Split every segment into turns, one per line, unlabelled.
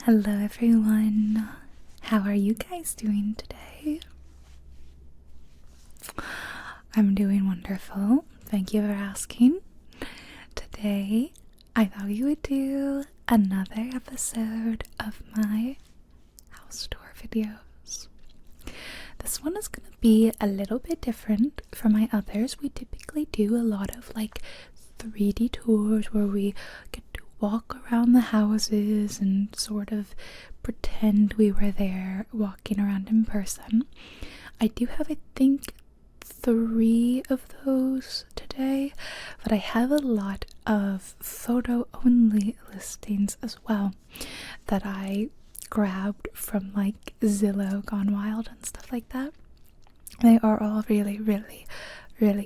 Hello everyone, how are you guys doing today? I'm doing wonderful, thank you for asking. Today, I thought we would do another episode of my house tour videos. This one is going to be a little bit different from my others. We typically do a lot of like 3D tours where we get to walk around the houses and sort of pretend we were there walking around in person. I do have, I think, 3 of those today, but I have a lot of photo only listings as well that I grabbed from like Zillow Gone Wild and stuff like that. They are all really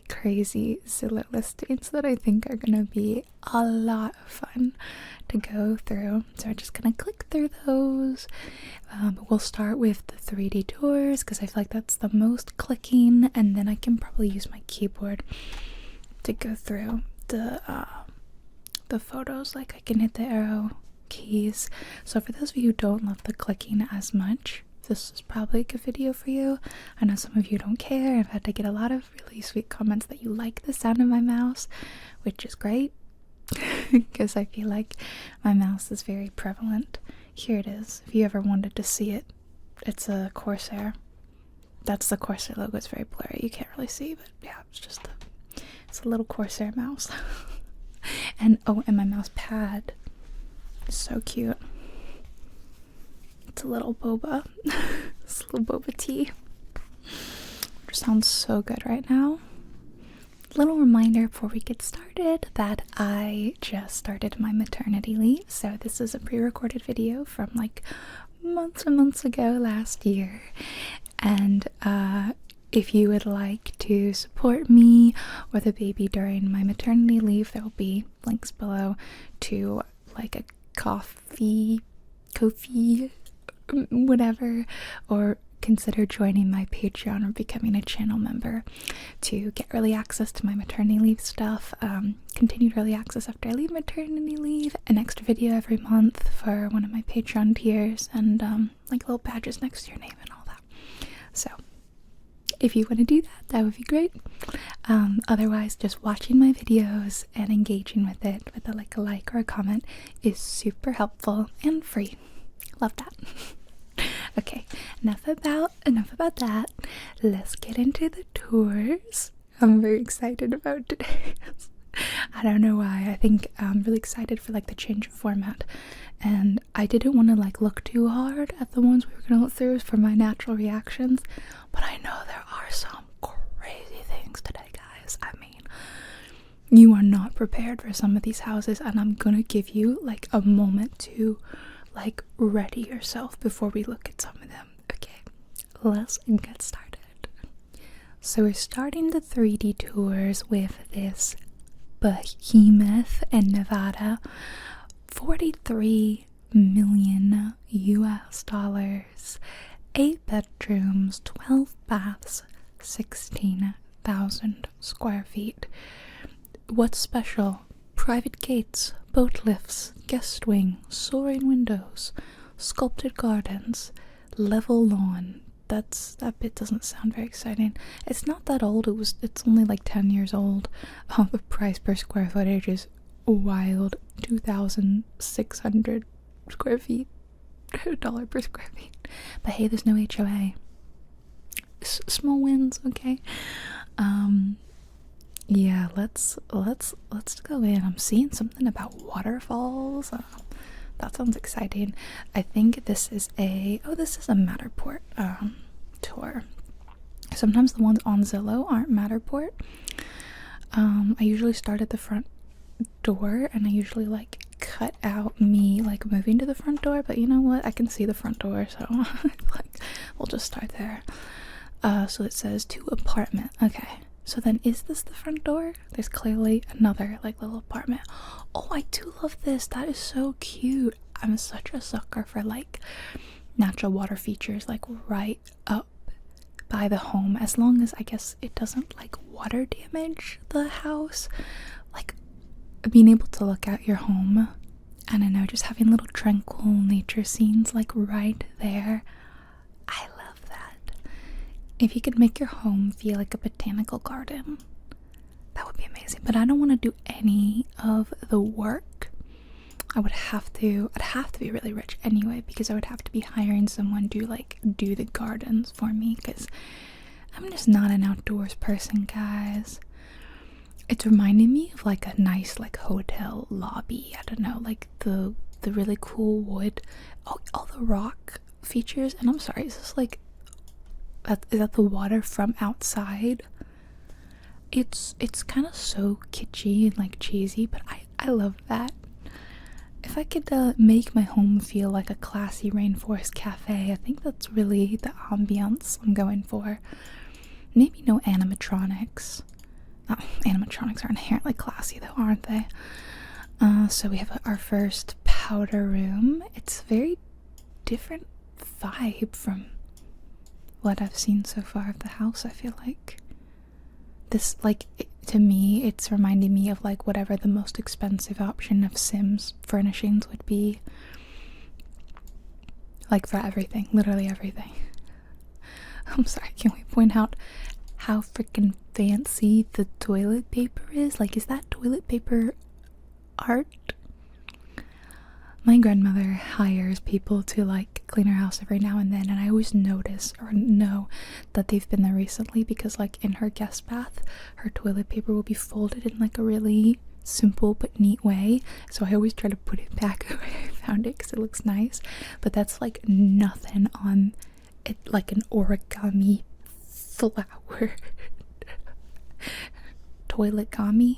crazy Zillow listings that I think are gonna be a lot of fun to go through. So I'm just gonna click through those. We'll start with the 3D tours because I feel like that's the most clicking, and then I can probably use my keyboard to go through the photos. Like I can hit the arrow keys. So for those of you who don't love the clicking as much, this is probably a good video for you. I know some of you don't care. I've had to get a lot of really sweet comments that you like the sound of my mouse, which is great because I feel like my mouse is very prevalent. Here it is. If you ever wanted to see it, it's a Corsair. That's the Corsair logo. It's very blurry. You can't really see, but yeah, it's a little Corsair mouse. And my mouse pad is so cute. It's a little boba. It's a little boba tea. Which sounds so good right now. Little reminder before we get started that I just started my maternity leave. So this is a pre-recorded video from like months and months ago last year. And if you would like to support me or the baby during my maternity leave, there will be links below to like a Ko-fi, whatever, or consider joining my Patreon or becoming a channel member to get early access to my maternity leave stuff, continued early access after I leave maternity leave, an extra video every month for one of my Patreon tiers, and like little badges next to your name and all that. So if you want to do that, that would be great. Otherwise, just watching my videos and engaging with it with a like or a comment is super helpful and free. Love that. Okay, enough about that. Let's get into the tours. I'm very excited about today. I don't know why. I think I'm really excited for like the change of format, and I didn't want to like look too hard at the ones we were gonna look through for my natural reactions, but I know there are some crazy things today, guys. I mean, you are not prepared for some of these houses, and I'm gonna give you like a moment to like ready yourself before we look at some of them. Okay, let's get started. So we're starting the 3D tours with this behemoth in Nevada. 43 million US dollars, 8 bedrooms, 12 baths, 16,000 square feet. What's special? Private gates, boat lifts, guest wing, soaring windows, sculpted gardens, level lawn. That bit doesn't sound very exciting. It's not that old. It's only like 10 years old. The price per square footage is wild. 2,600 square feet. $1 per square feet. But hey, there's no HOA. Small wins, okay. Yeah, let's go in. I'm seeing something about waterfalls. That sounds exciting. I think this is a Matterport tour. Sometimes the ones on Zillow aren't Matterport. I usually start at the front door, and I usually like cut out me like moving to the front door, but you know what? I can see the front door, so like we'll just start there. So it says to apartment. Okay. So then is this the front door? There's clearly another like little apartment. Oh, I do love this. That is so cute. I'm such a sucker for like natural water features like right up by the home, as long as I guess it doesn't like water damage the house. Like being able to look at your home I don't know, just having little tranquil nature scenes like right there. I love that. If you could make your home feel like a botanical garden, that would be amazing. But I don't want to do any of the work. I'd have to be really rich anyway, because I would have to be hiring someone to like do the gardens for me, because I'm just not an outdoors person, guys. It's reminding me of like a nice like hotel lobby. I don't know, like the really cool wood, all the rock features. And I'm sorry, is this like is that the water from outside? It's kind of so kitschy and like cheesy, but I love that. If I could make my home feel like a classy rainforest cafe, I think that's really the ambience I'm going for. Maybe no animatronics. Animatronics are inherently classy though, aren't they? So we have our first powder room. It's a very different vibe from what I've seen so far of the house, I feel like. This, like, to me, it's reminding me of like whatever the most expensive option of Sims furnishings would be. Like for everything, literally everything. I'm sorry, can we point out how freaking fancy the toilet paper is? Like, is that toilet paper art? My grandmother hires people to like clean her house every now and then, and I always notice or know that they've been there recently, because like in her guest bath, her toilet paper will be folded in like a really simple but neat way. So I always try to put it back where I found it because it looks nice, but that's like nothing on it, like an origami flower toilet gami.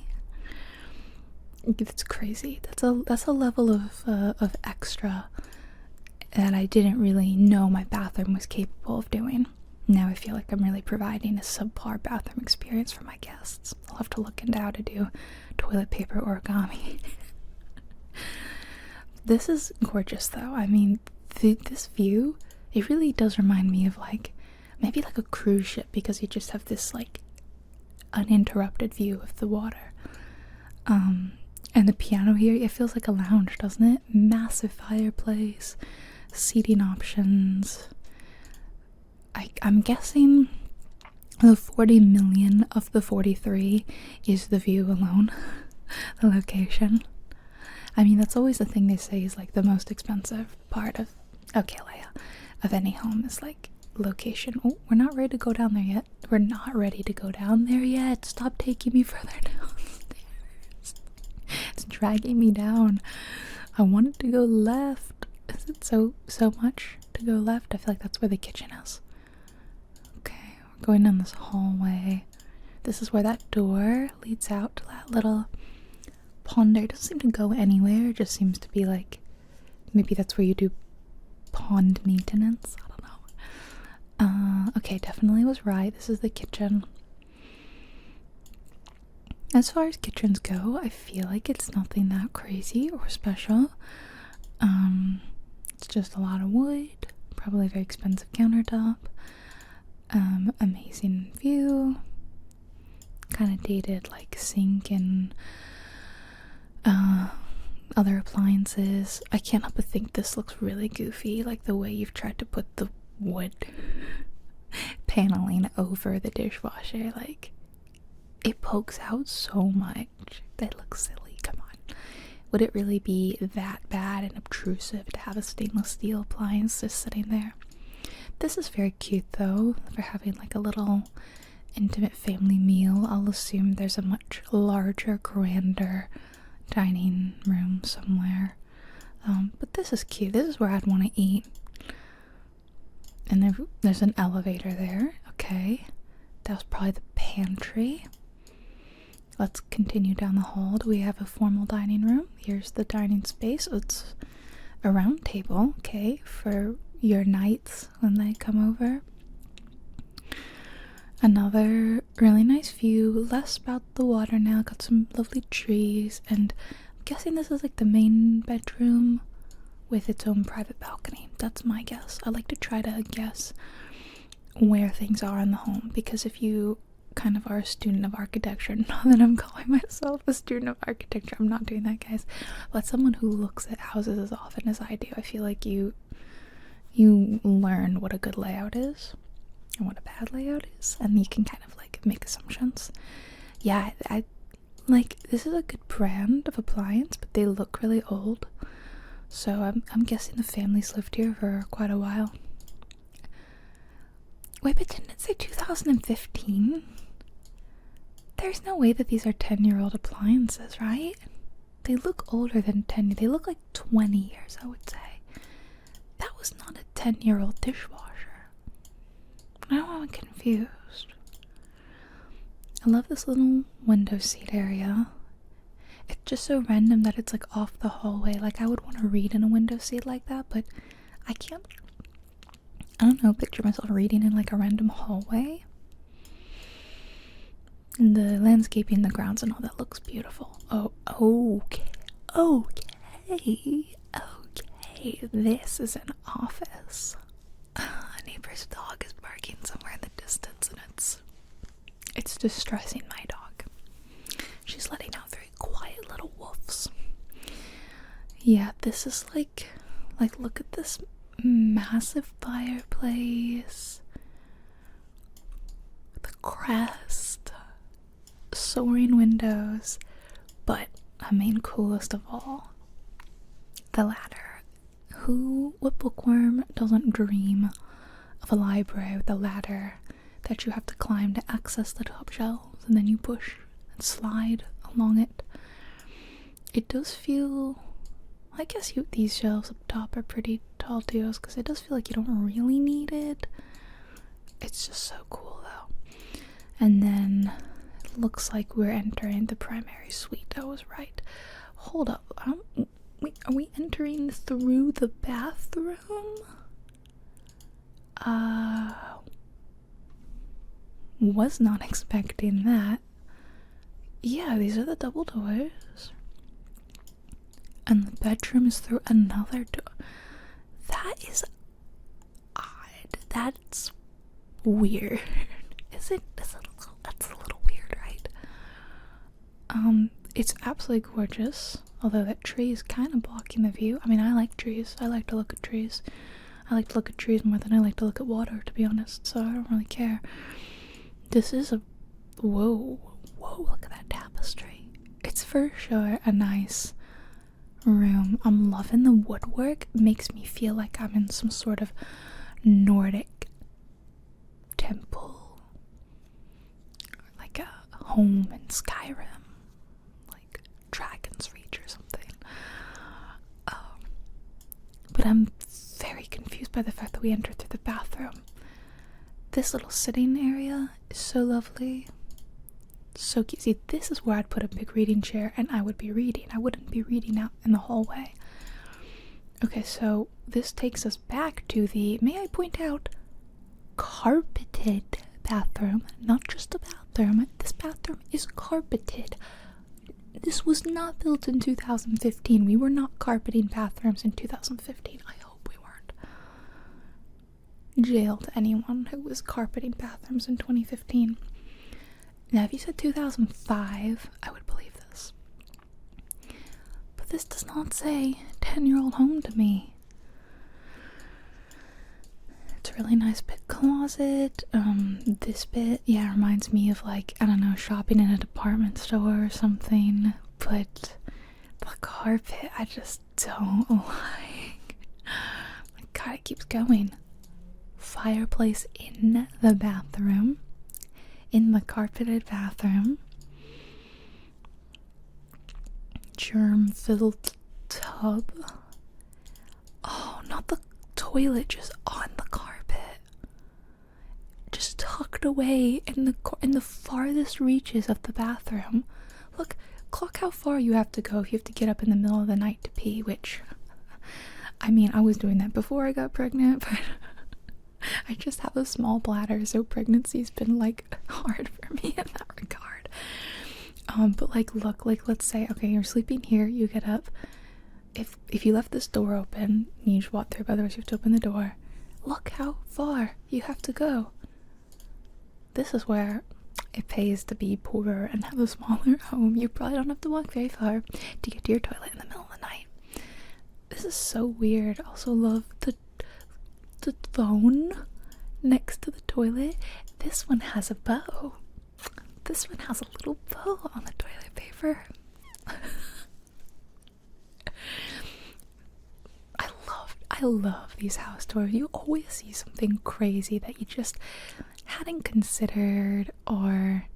It's crazy. That's a level of extra that I didn't really know my bathroom was capable of doing. Now I feel like I'm really providing a subpar bathroom experience for my guests. I'll have to look into how to do toilet paper origami. This is gorgeous though. I mean, this view, it really does remind me of like maybe like a cruise ship, because you just have this like uninterrupted view of the water. And the piano here, it feels like a lounge, doesn't it? Massive fireplace, seating options. I'm guessing the 40 million of the 43 is the view alone, the location. I mean, that's always the thing they say is like the most expensive part of, okay, Leia, of any home is like location. Oh, we're not ready to go down there yet. We're not ready to go down there yet. Stop taking me further downstairs. It's dragging me down. I wanted to go left. Is it so much to go left? I feel like that's where the kitchen is. Okay, we're going down this hallway. This is where that door leads out to that little pond there. It doesn't seem to go anywhere. It just seems to be like, maybe that's where you do pond maintenance. I don't know. Okay, definitely was right. This is the kitchen. As far as kitchens go, I feel like it's nothing that crazy or special. It's just a lot of wood, probably a very expensive countertop, amazing view, kind of dated like sink and other appliances. I can't help but think this looks really goofy, like the way you've tried to put the wood paneling over the dishwasher. Like, it pokes out so much. That looks silly. Come on. Would it really be that bad and obtrusive to have a stainless steel appliance just sitting there? This is very cute though, for having like a little intimate family meal. I'll assume there's a much larger, grander dining room somewhere. But this is cute. This is where I'd want to eat. And there's an elevator there. Okay. That was probably the pantry. Let's continue down the hall. Do we have a formal dining room? Here's the dining space. It's a round table, okay, for your knights when they come over. Another really nice view. Less about the water now. Got some lovely trees, and I'm guessing this is like the main bedroom with its own private balcony. That's my guess. I like to try to guess where things are in the home, because if you kind of are a student of architecture. Not that I'm calling myself a student of architecture. I'm not doing that, guys. But someone who looks at houses as often as I do, I feel like you learn what a good layout is and what a bad layout is, and you can kind of like make assumptions. Yeah, I like, this is a good brand of appliance, but they look really old. So I'm guessing the family's lived here for quite a while. Wait, but didn't it say 2015? There's no way that these are 10-year-old appliances, right? They look older than 10. They look like 20 years, I would say. That was not a 10-year-old dishwasher. Now I'm confused. I love this little window seat area. It's just so random that it's like off the hallway. Like, I would want to read in a window seat like that, but I can't. I don't know, picture myself reading in like a random hallway. And the landscaping, the grounds and all that looks beautiful. Oh, okay. This is an office. A neighbor's dog is barking somewhere in the distance, and it's distressing my dog. She's letting out very quiet little wolves. Yeah, this is like look at this massive fireplace, the crest, soaring windows, but I mean, coolest of all, the ladder. What bookworm doesn't dream of a library with a ladder that you have to climb to access the top shelves, and then you push and slide along it? It does feel, I guess these shelves up top are pretty tall too, because it does feel like you don't really need it. It's just so cool though. And then it looks like we're entering the primary suite. I was right. Hold up. Are we entering through the bathroom? Was not expecting that. Yeah, these are the double doors. And the bedroom is through another door. That is odd. That's weird. That's a little weird, right? It's absolutely gorgeous. Although that tree is kind of blocking the view. I mean, I like trees. I like to look at trees. I like to look at trees more than I like to look at water, to be honest. So I don't really care. This is a... Whoa, look at that tapestry. It's for sure a nice room. I'm loving the woodwork. It makes me feel like I'm in some sort of Nordic temple. Like a home in Skyrim. Like Dragon's Reach or something. But I'm very confused by the fact that we entered through the bathroom. This little sitting area is so lovely. So cute. See, this is where I'd put a big reading chair and I would be reading. I wouldn't be reading out in the hallway. Okay, so this takes us back to the, may I point out, carpeted bathroom. Not just a bathroom. This bathroom is carpeted. This was not built in 2015. We were not carpeting bathrooms in 2015. I hope we weren't. Jailed anyone who was carpeting bathrooms in 2015. Now, if you said 2005, I would believe this. But this does not say 10-year-old home to me. It's a really nice big closet. This bit, yeah, reminds me of, like, I don't know, shopping in a department store or something. But the carpet, I just don't like. My God, it keeps going. Fireplace in the bathroom. In the carpeted bathroom. Germ-filled tub. Oh, not the toilet, just on the carpet. Just tucked away in the farthest reaches of the bathroom. Look, clock how far you have to go if you have to get up in the middle of the night to pee, which, I mean, I was doing that before I got pregnant, but I just have a small bladder, so pregnancy's been, like, hard for me in that regard. But, like, look, like, let's say, okay, you're sleeping here, you get up. If you left this door open, you just walk through, otherwise you have to open the door. Look how far you have to go. This is where it pays to be poorer and have a smaller home. You probably don't have to walk very far to get to your toilet in the middle of the night. This is so weird. I also love the phone next to the toilet. This one has a bow. This one has a little bow on the toilet paper. I love these house tours. You always see something crazy that you just hadn't considered, or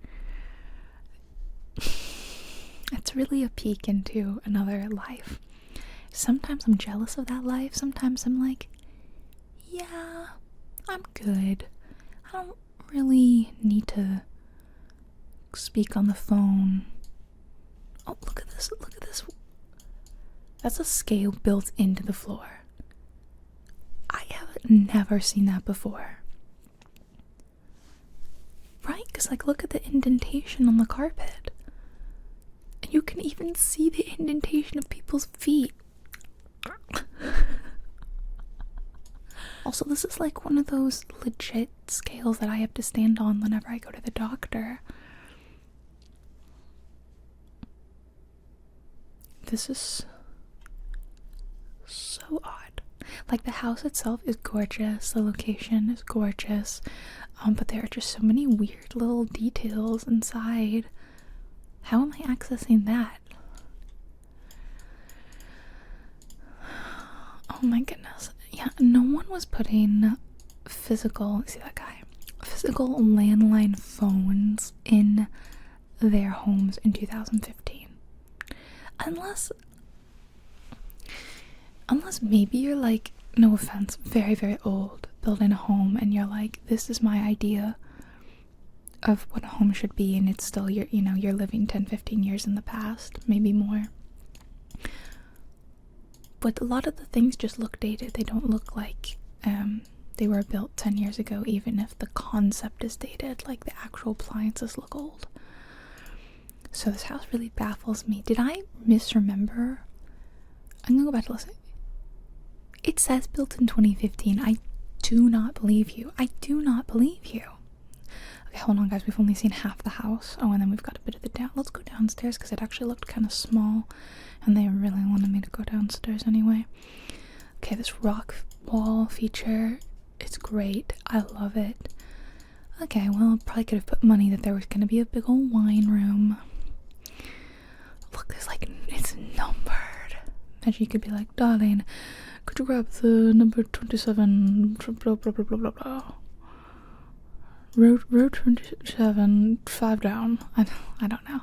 it's really a peek into another life. Sometimes I'm jealous of that life. Sometimes I'm like, yeah, I'm good. I don't really need to speak on the phone. Oh, look at this. Look at this. That's a scale built into the floor. I have never seen that before. Right? Because, like, look at the indentation on the carpet. And you can even see the indentation of people's feet. Also, this is like one of those legit scales that I have to stand on whenever I go to the doctor. This is so odd. Like, the house itself is gorgeous, the location is gorgeous, but there are just so many weird little details inside. How am I accessing that? Oh my goodness. Yeah, no one was putting physical landline phones in their homes in 2015. Unless maybe you're like, no offense, very, very old, building a home, and you're like, this is my idea of what a home should be, and it's still, you're living 10, 15 years in the past, maybe more. But a lot of the things just look dated. They don't look like they were built 10 years ago, even if the concept is dated, like the actual appliances look old. So this house really baffles me. Did I misremember? I'm gonna go back to listen. It says built in 2015. I do not believe you. I do not believe you. Okay, hold on, guys. We've only seen half the house. Oh, and then we've got a bit of the down. Let's go downstairs because it actually looked kind of small, and they really wanted me to go downstairs anyway. Okay, this rock wall feature, it's great. I love it. Okay, well, probably could have put money that there was going to be a big old wine room. Look, there's like, it's numbered. Imagine you could be like, darling, could you grab the number 27, blah, blah, blah, blah, blah, blah. Road 27, 5 down. I don't know.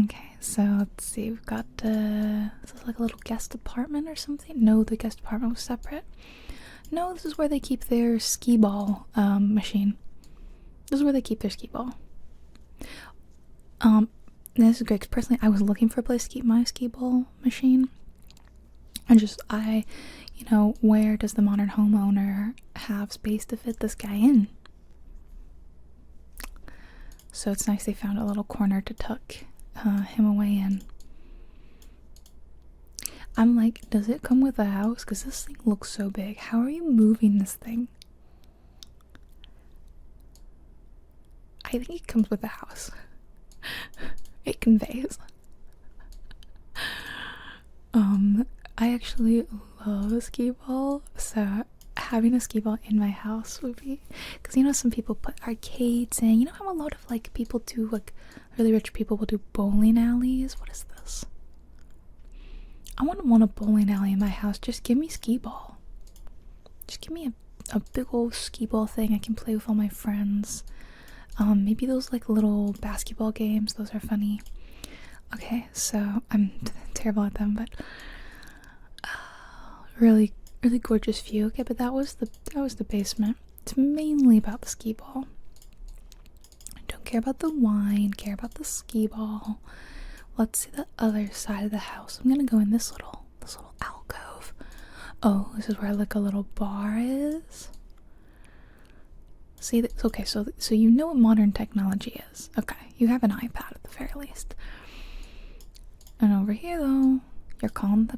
Okay, so let's see. We've got, is this like a little guest apartment or something? No, the guest apartment was separate. No, this is where they keep their skee ball machine. This is where they keep their skee ball. This is great because personally I was looking for a place to keep my skee ball machine. And where does the modern homeowner have space to fit this guy in? So it's nice they found a little corner to tuck him away in. I'm like, does it come with a house? Because this thing looks so big. How are you moving this thing? I think it comes with a house. It conveys. I actually love a skee ball, so having a skee ball in my house would be, because some people put arcades in. You know how a lot of like people do, like really rich people will do bowling alleys? What is this? I wouldn't want a bowling alley in my house. Just give me skee ball. Just give me a big old skee ball thing I can play with all my friends. Maybe those like little basketball games, those are funny. Okay, so I'm terrible at them, but really, really gorgeous view. Okay, but that was the basement. It's mainly about the skee ball. I don't care about the wine, care about the skee ball. Let's see the other side of the house. I'm gonna go in this little alcove. Oh, this is where like a little bar is. See, okay, so you know what modern technology is. Okay, you have an iPad at the very least. And over here, though, you're calling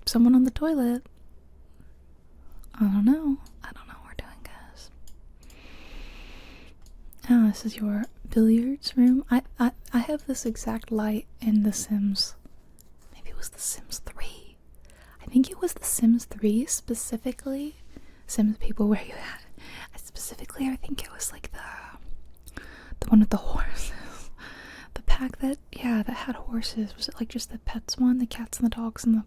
someone on the toilet. I don't know what we're doing, guys. Ah, this is your billiards room. I have this exact light in The Sims. Maybe it was The Sims 3. I think it was The Sims 3 specifically. Sims people, where you at? Specifically, I think it was like the one with the horses. The pack that had horses. Was it like just the pets one? The cats and the dogs and the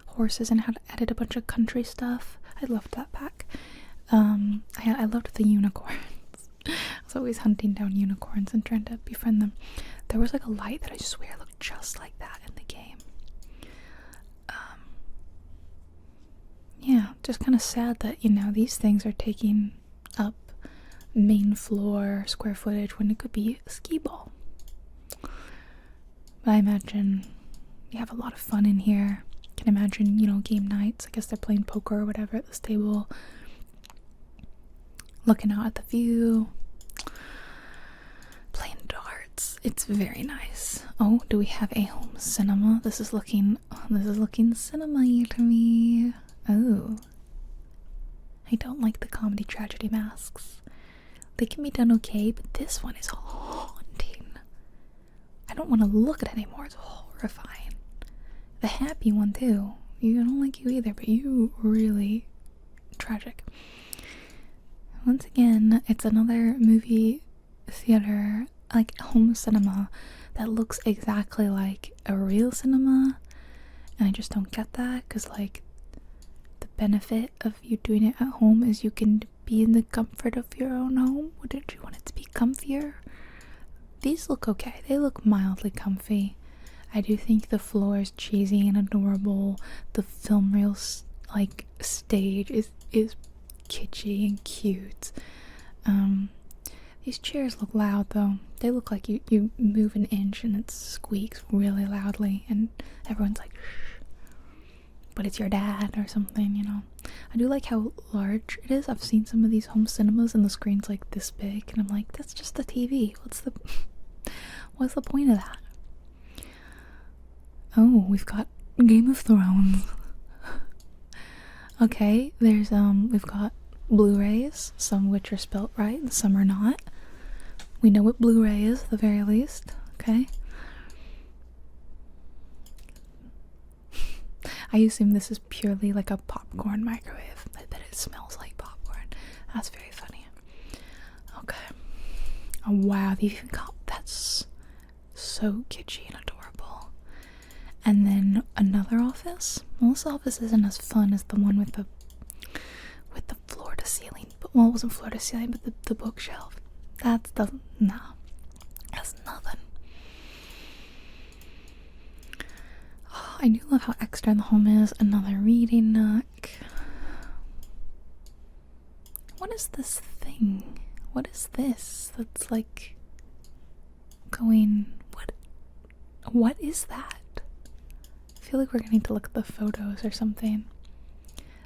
horses, and had added a bunch of country stuff. I loved that pack. I loved the unicorns. I was always hunting down unicorns and trying to befriend them. There was like a light that I swear looked just like that in the game. Yeah, just kind of sad that, these things are taking up main floor square footage when it could be a skee ball. But I imagine you have a lot of fun in here. Can imagine, game nights. I guess they're playing poker or whatever at this table. Looking out at the view. Playing darts. It's very nice. Oh, do we have a home cinema? This is looking cinema-y to me. Oh. I don't like the comedy tragedy masks. They can be done okay, but this one is haunting. I don't want to look at it anymore. It's horrifying. The happy one too. I don't like you either, but you really tragic. Once again, it's another movie theater, like home cinema, that looks exactly like a real cinema, and I just don't get that, because like the benefit of you doing it at home is you can be in the comfort of your own home. Wouldn't you want it to be comfier? These look okay. They look mildly comfy. I do think the floor is cheesy and adorable. The film reel stage is kitschy and cute. These chairs look loud though. They look like you move an inch and it squeaks really loudly and everyone's like shh. But it's your dad or something, I do like how large it is. I've seen some of these home cinemas and the screen's like this big and I'm like, that's just the TV. What's the point of that? Oh, we've got Game of Thrones. Okay, we've got Blu-rays, some of which are spelt right and some are not. We know what Blu-ray is, at the very least, okay? I assume this is purely like a popcorn microwave. I bet it smells like popcorn. That's very funny. Okay. Oh wow, they've even got, that's so kitschy and adorable. And then another office. Well, this office isn't as fun as the one with the floor to ceiling. Well, it wasn't floor to ceiling, but the bookshelf. That's nothing. Oh, I do love how extra the home is. Another reading nook. What is this thing? What is this? That's like going. What is that? I feel like we're gonna need to look at the photos or something.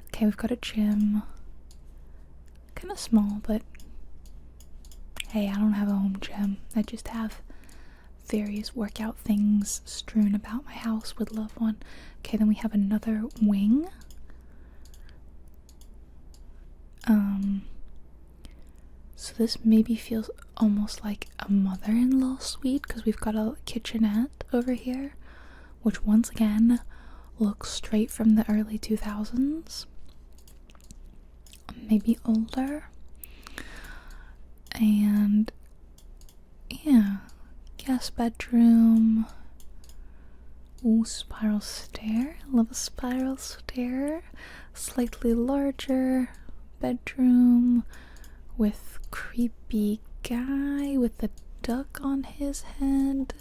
Okay, we've got a gym. Kind of small, but hey, I don't have a home gym. I just have various workout things strewn about my house. Would love one. Okay, then we have another wing. So this maybe feels almost like a mother-in-law suite because we've got a kitchenette over here, which once again looks straight from the early 2000s. Maybe older. And yeah, guest bedroom. Ooh, spiral stair. Love a spiral stair. Slightly larger bedroom with creepy guy with a duck on his head.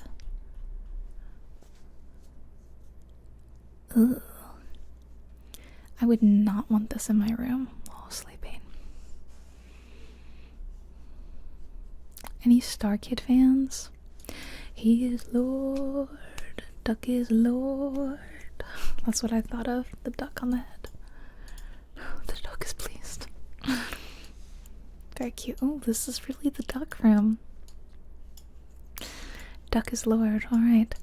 Ugh. I would not want this in my room while sleeping. Any Star Kid fans? He is Lord, duck is Lord. That's what I thought of, the duck on the head. The duck is pleased. Very cute. Oh, this is really the duck room. Duck is Lord, alright.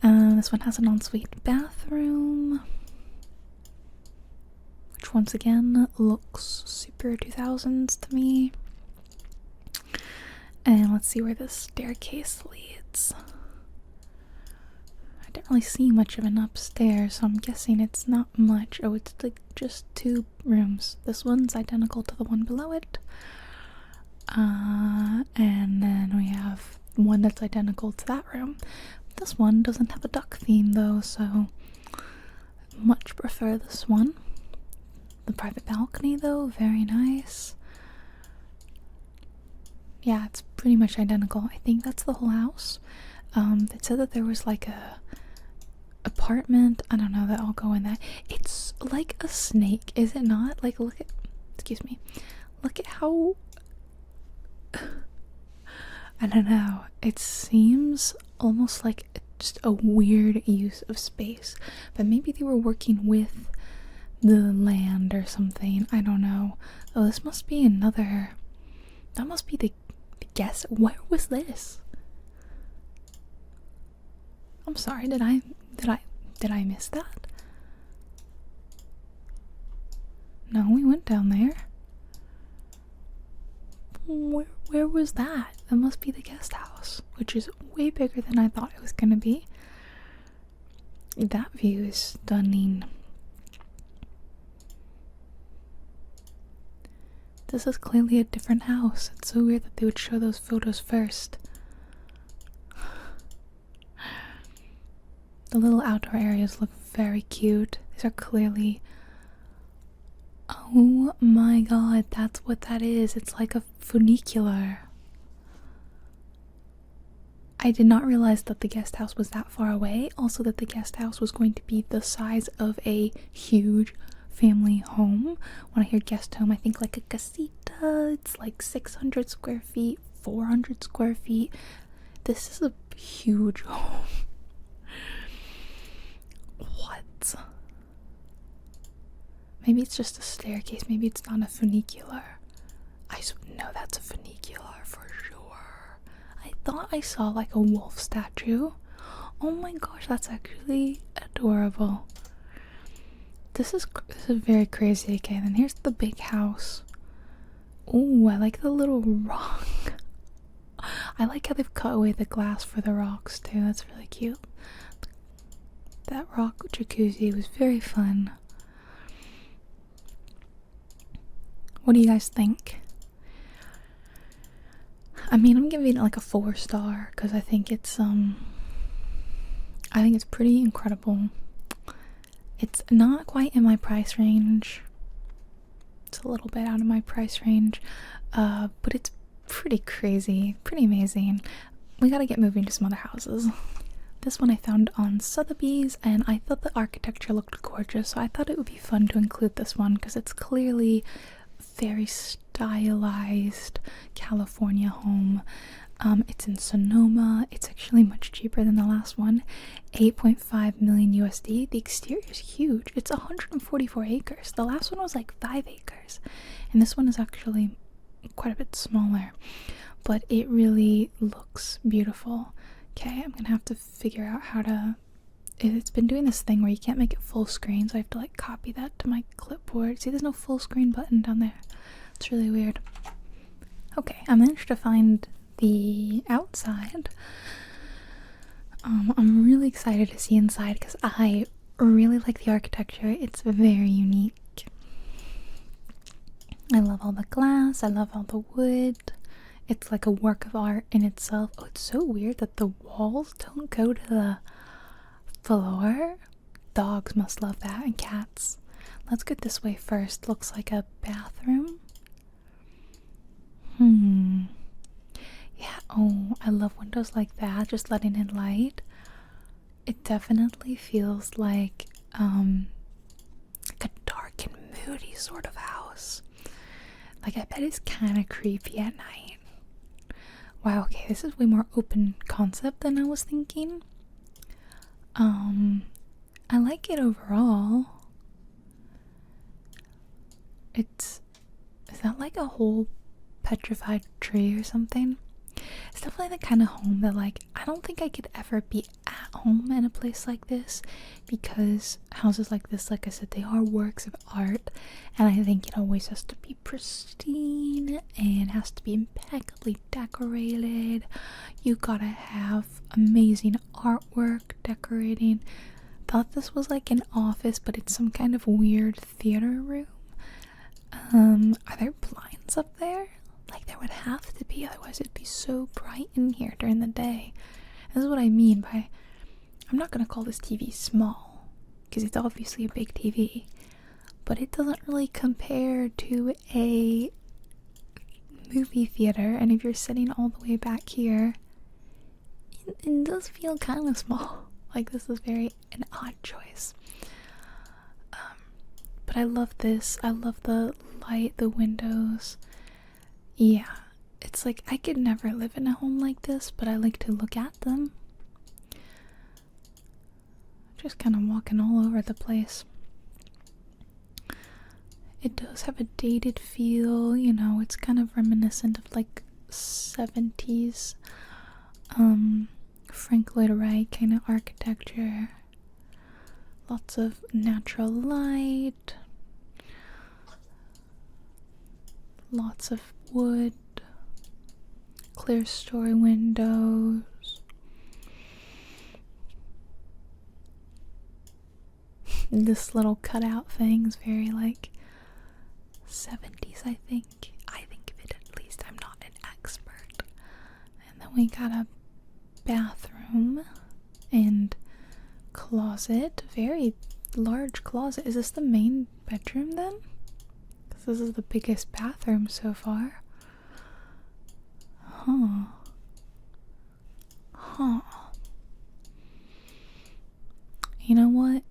This one has an ensuite bathroom, which once again looks super 2000s to me. And let's see where this staircase leads. I didn't really see much of an upstairs, so I'm guessing it's not much. Oh, it's like just 2 rooms. This one's identical to the one below it. And then we have one that's identical to that room. This one doesn't have a duck theme though, so much prefer this one. The private balcony though, very nice. Yeah, it's pretty much identical. I think that's the whole house. They said that there was like a apartment. I don't know, that I'll go in that. It's like a snake, is it not? Like, look at, excuse me. Look at how, I don't know. It seems almost like just a weird use of space. But maybe they were working with the land or something. I don't know. Oh, this must be another, that must be the guess. Where was this? I'm sorry, did I miss that? No, we went down there. Where was that? That must be the guest house, which is way bigger than I thought it was gonna be. That view is stunning. This is clearly a different house. It's so weird that they would show those photos first. The little outdoor areas look very cute. These are clearly... Oh my god, that's what that is. It's like a funicular. I did not realize that the guest house was that far away. Also that the guest house was going to be the size of a huge family home. When I hear guest home, I think like a casita. It's like 600 square feet, 400 square feet. This is a huge home. What? Maybe it's just a staircase. Maybe it's not a funicular. No, that's a funicular for sure. I thought I saw like a wolf statue. Oh my gosh, that's actually adorable. This is very crazy. Okay, then here's the big house. Oh, I like the little rock. I like how they've cut away the glass for the rocks too. That's really cute. That rock jacuzzi was very fun. What do you guys think? I mean, I'm giving it like a 4-star because I think it's pretty incredible. It's not quite in my price range. It's a little bit out of my price range, but it's pretty crazy, pretty amazing. We gotta get moving to some other houses. This one I found on Sotheby's, and I thought the architecture looked gorgeous, so I thought it would be fun to include this one because it's clearly very stylized California home. It's in Sonoma. It's actually much cheaper than the last one. 8.5 million USD. The exterior is huge. It's 144 acres. The last one was like 5 acres. And this one is actually quite a bit smaller. But it really looks beautiful. Okay, I'm gonna have to figure out how to... It's been doing this thing where you can't make it full screen, so I have to like copy that to my clipboard. See, there's no full screen button down there. It's really weird. Okay, I managed to find the outside. I'm really excited to see inside because I really like the architecture. It's very unique. I love all the glass. I love all the wood. It's like a work of art in itself. Oh, it's so weird that the walls don't go to the floor. Dogs must love that, and cats. Let's get this way first. Looks like a bathroom. Yeah, oh, I love windows like that, just letting in light. It definitely feels like a dark and moody sort of house. Like, I bet it's kind of creepy at night. Wow, okay, this is way more open concept than I was thinking. I like it overall. Is that like a whole petrified tree or something? it's definitely the kind of home that, like, I don't think I could ever be at home in a place like this, because houses like this, like I said, they are works of art, and I think it always has to be pristine and has to be impeccably decorated. You gotta have amazing artwork decorating. Thought this was like an office, but it's some kind of weird theater room. Are there blinds up there? Like, there would have to be, otherwise it'd be so bright in here during the day. This is what I mean by, I'm not gonna call this TV small, because it's obviously a big TV, but it doesn't really compare to a movie theater, and if you're sitting all the way back here, it does feel kind of small. Like, this is an odd choice. But I love this. I love the light, the windows. Yeah, it's like I could never live in a home like this, but I like to look at them. Just kind of walking all over the place. It does have a dated feel, you know, it's kind of reminiscent of like 70s Frank Lloyd Wright kind of architecture. Lots of natural light. Lots of wood. Clear story windows. This little cutout thing is very like 70s, I think. I think of it, at least. I'm not an expert. And then we got a bathroom and closet. Very large closet. Is this the main bedroom then? Because this is the biggest bathroom so far. Huh. You know what?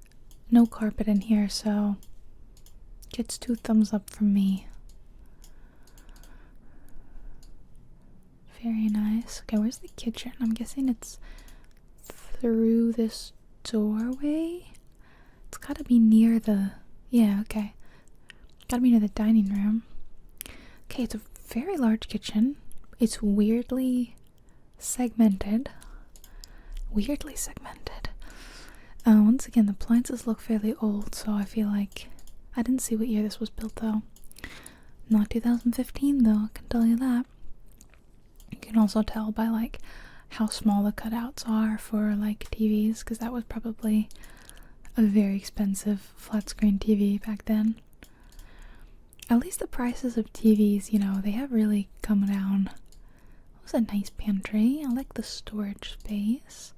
No carpet in here, so gets 2 thumbs up from me. Very nice. Okay, where's the kitchen? I'm guessing it's through this doorway. It's gotta be near the... Yeah, okay. Gotta be near the dining room. Okay, it's a very large kitchen. It's weirdly segmented. Once again, the appliances look fairly old, so I feel like... I didn't see what year this was built, though. Not 2015, though, I can tell you that. You can also tell by, like, how small the cutouts are for, like, TVs, because that was probably a very expensive flat-screen TV back then. At least the prices of TVs, you know, they have really come down. That was a nice pantry. I like the storage space.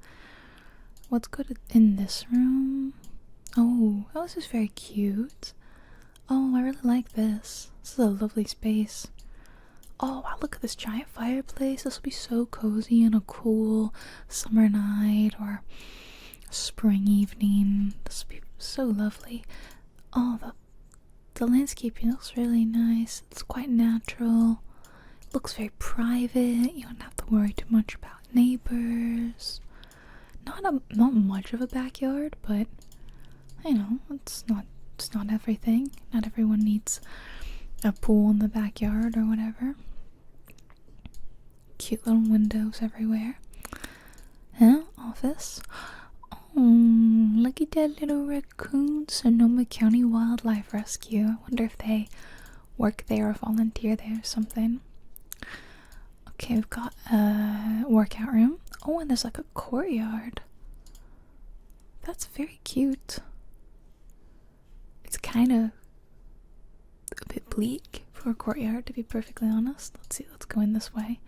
What's good in this room? Oh, this is very cute. Oh, I really like this. This is a lovely space. Oh, wow, look at this giant fireplace. This will be so cozy on a cool summer night or spring evening. This will be so lovely. Oh, the landscaping looks really nice. It's quite natural. It looks very private. You don't have to worry too much about neighbors. Not much of a backyard, but you know, it's not everything. Not everyone needs a pool in the backyard or whatever. Cute little windows everywhere. Office. Oh, look at that little raccoon. Sonoma County Wildlife Rescue. I wonder if they work there or volunteer there or something. Okay, we've got a workout room. Oh, and there's like a courtyard. That's very cute. It's kind of a bit bleak for a courtyard, to be perfectly honest. Let's see, let's go in this way.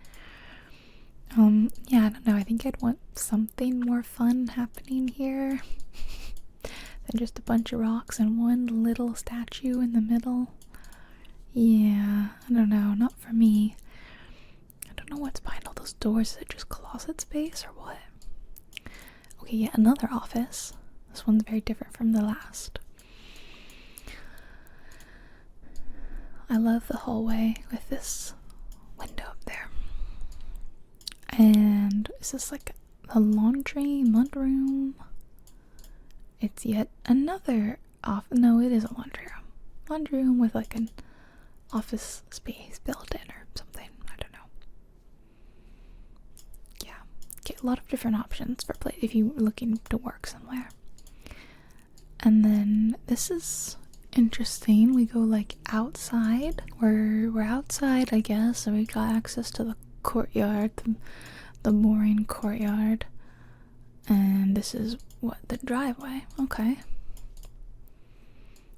Yeah, I don't know. I think I'd want something more fun happening here than just a bunch of rocks and one little statue in the middle. Yeah, I don't know. Not for me. I don't know what's behind all those doors. Is it just closet space or what? Okay, yeah, another office. This one's very different from the last. I love the hallway with this window up there. And is this like a laundry mudroom? It's yet another no, it is a laundry room. Laundry room with like an office space built in or something. I don't know. a lot of different options for play if you're looking to work somewhere. And then this is interesting. We go like outside. We're outside, I guess, so we got access to the courtyard, the Boerne courtyard. And this is what, the driveway. Okay.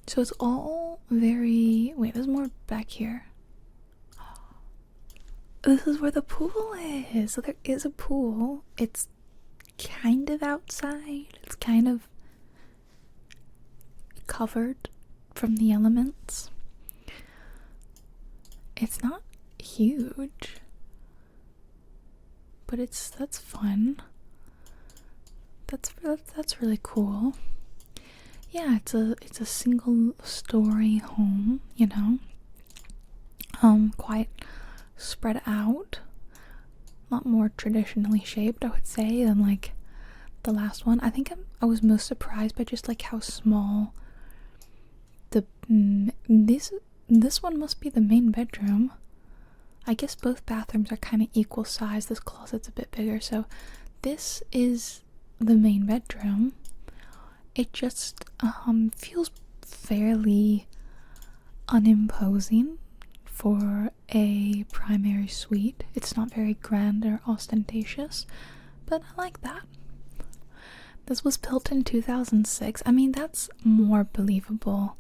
So it's all very, wait, there's more back here. This is where the pool is. So there is a pool. It's kind of outside. It's kind of covered from the elements. It's not huge, but that's fun. That's really cool. Yeah, it's a single story home, you know. Quite spread out. A lot more traditionally shaped, I would say, than like the last one. I think I was most surprised by just like how small this one must be the main bedroom. I guess both bathrooms are kind of equal size. This closet's a bit bigger, so this is the main bedroom. It just feels fairly unimposing for a primary suite. It's not very grand or ostentatious, but I like that. This was built in 2006. I mean, that's more believable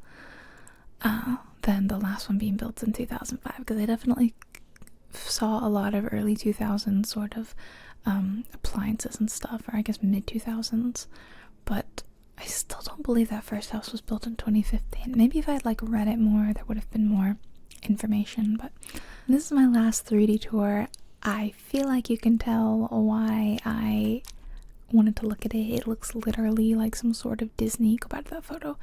than the last one being built in 2005, because I definitely saw a lot of early 2000s sort of appliances and stuff, or I guess mid 2000s, but I still don't believe that first house was built in 2015. Maybe if I had like read it more, there would have been more information. But this is my last 3D tour. I feel like you can tell why I wanted to look at it. It looks literally like some sort of Disney, go back to that photo,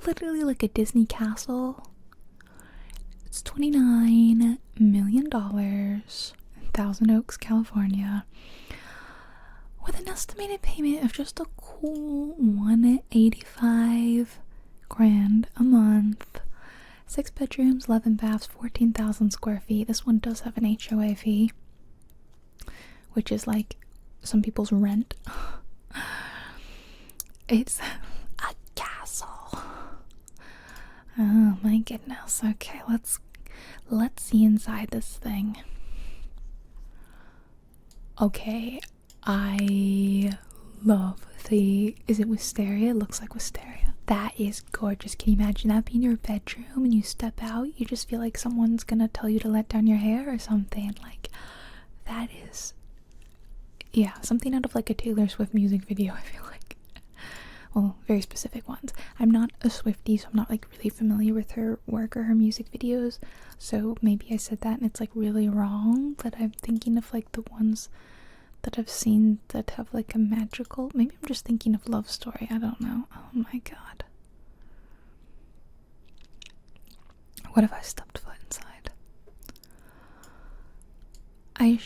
literally like a Disney castle. It's $29 million in Thousand Oaks, California, with an estimated payment of just a cool $185 grand a month. 6 bedrooms, 11 baths, 14,000 square feet. This one does have an HOA fee, which is like some people's rent. It's a castle. Oh my goodness. Okay, let's see inside this thing. Okay, I love is it wisteria? It looks like wisteria. That is gorgeous. Can you imagine that being your bedroom and you step out, you just feel like someone's gonna tell you to let down your hair or something? Like, that is, yeah, something out of like a Taylor Swift music video, I feel like. Well, very specific ones. I'm not a Swiftie, so I'm not like really familiar with her work or her music videos, so maybe I said that and it's like really wrong, but I'm thinking of like the ones that I've seen that have like a magical, maybe I'm just thinking of Love Story, I don't know. Oh my god. What if I stepped foot inside? I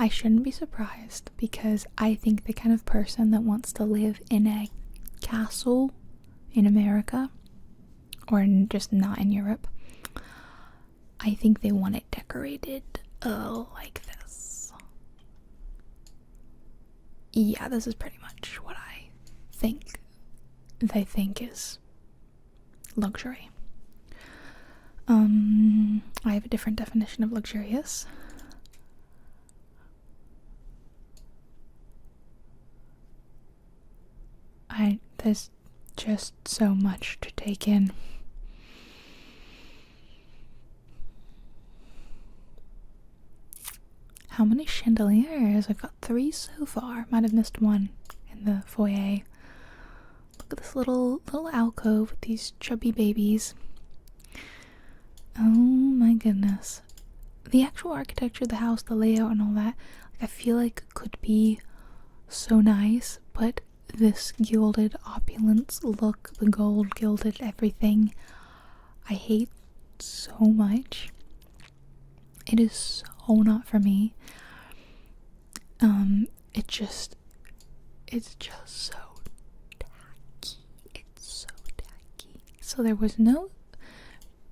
shouldn't be surprised, because I think the kind of person that wants to live in a castle in America, or just not in Europe, I think they want it decorated like this. Yeah, this is pretty much what I think they think is luxury. I have a different definition of luxurious. There's just so much to take in. How many chandeliers? I've got 3 so far. Might have missed one in the foyer. Look at this little alcove with these chubby babies. Oh my goodness. The actual architecture of the house, the layout and all that, I feel like could be so nice, but this gilded opulence look, the gold gilded everything, I hate so much. It is so not for me. It's just so tacky. It's so tacky. So there was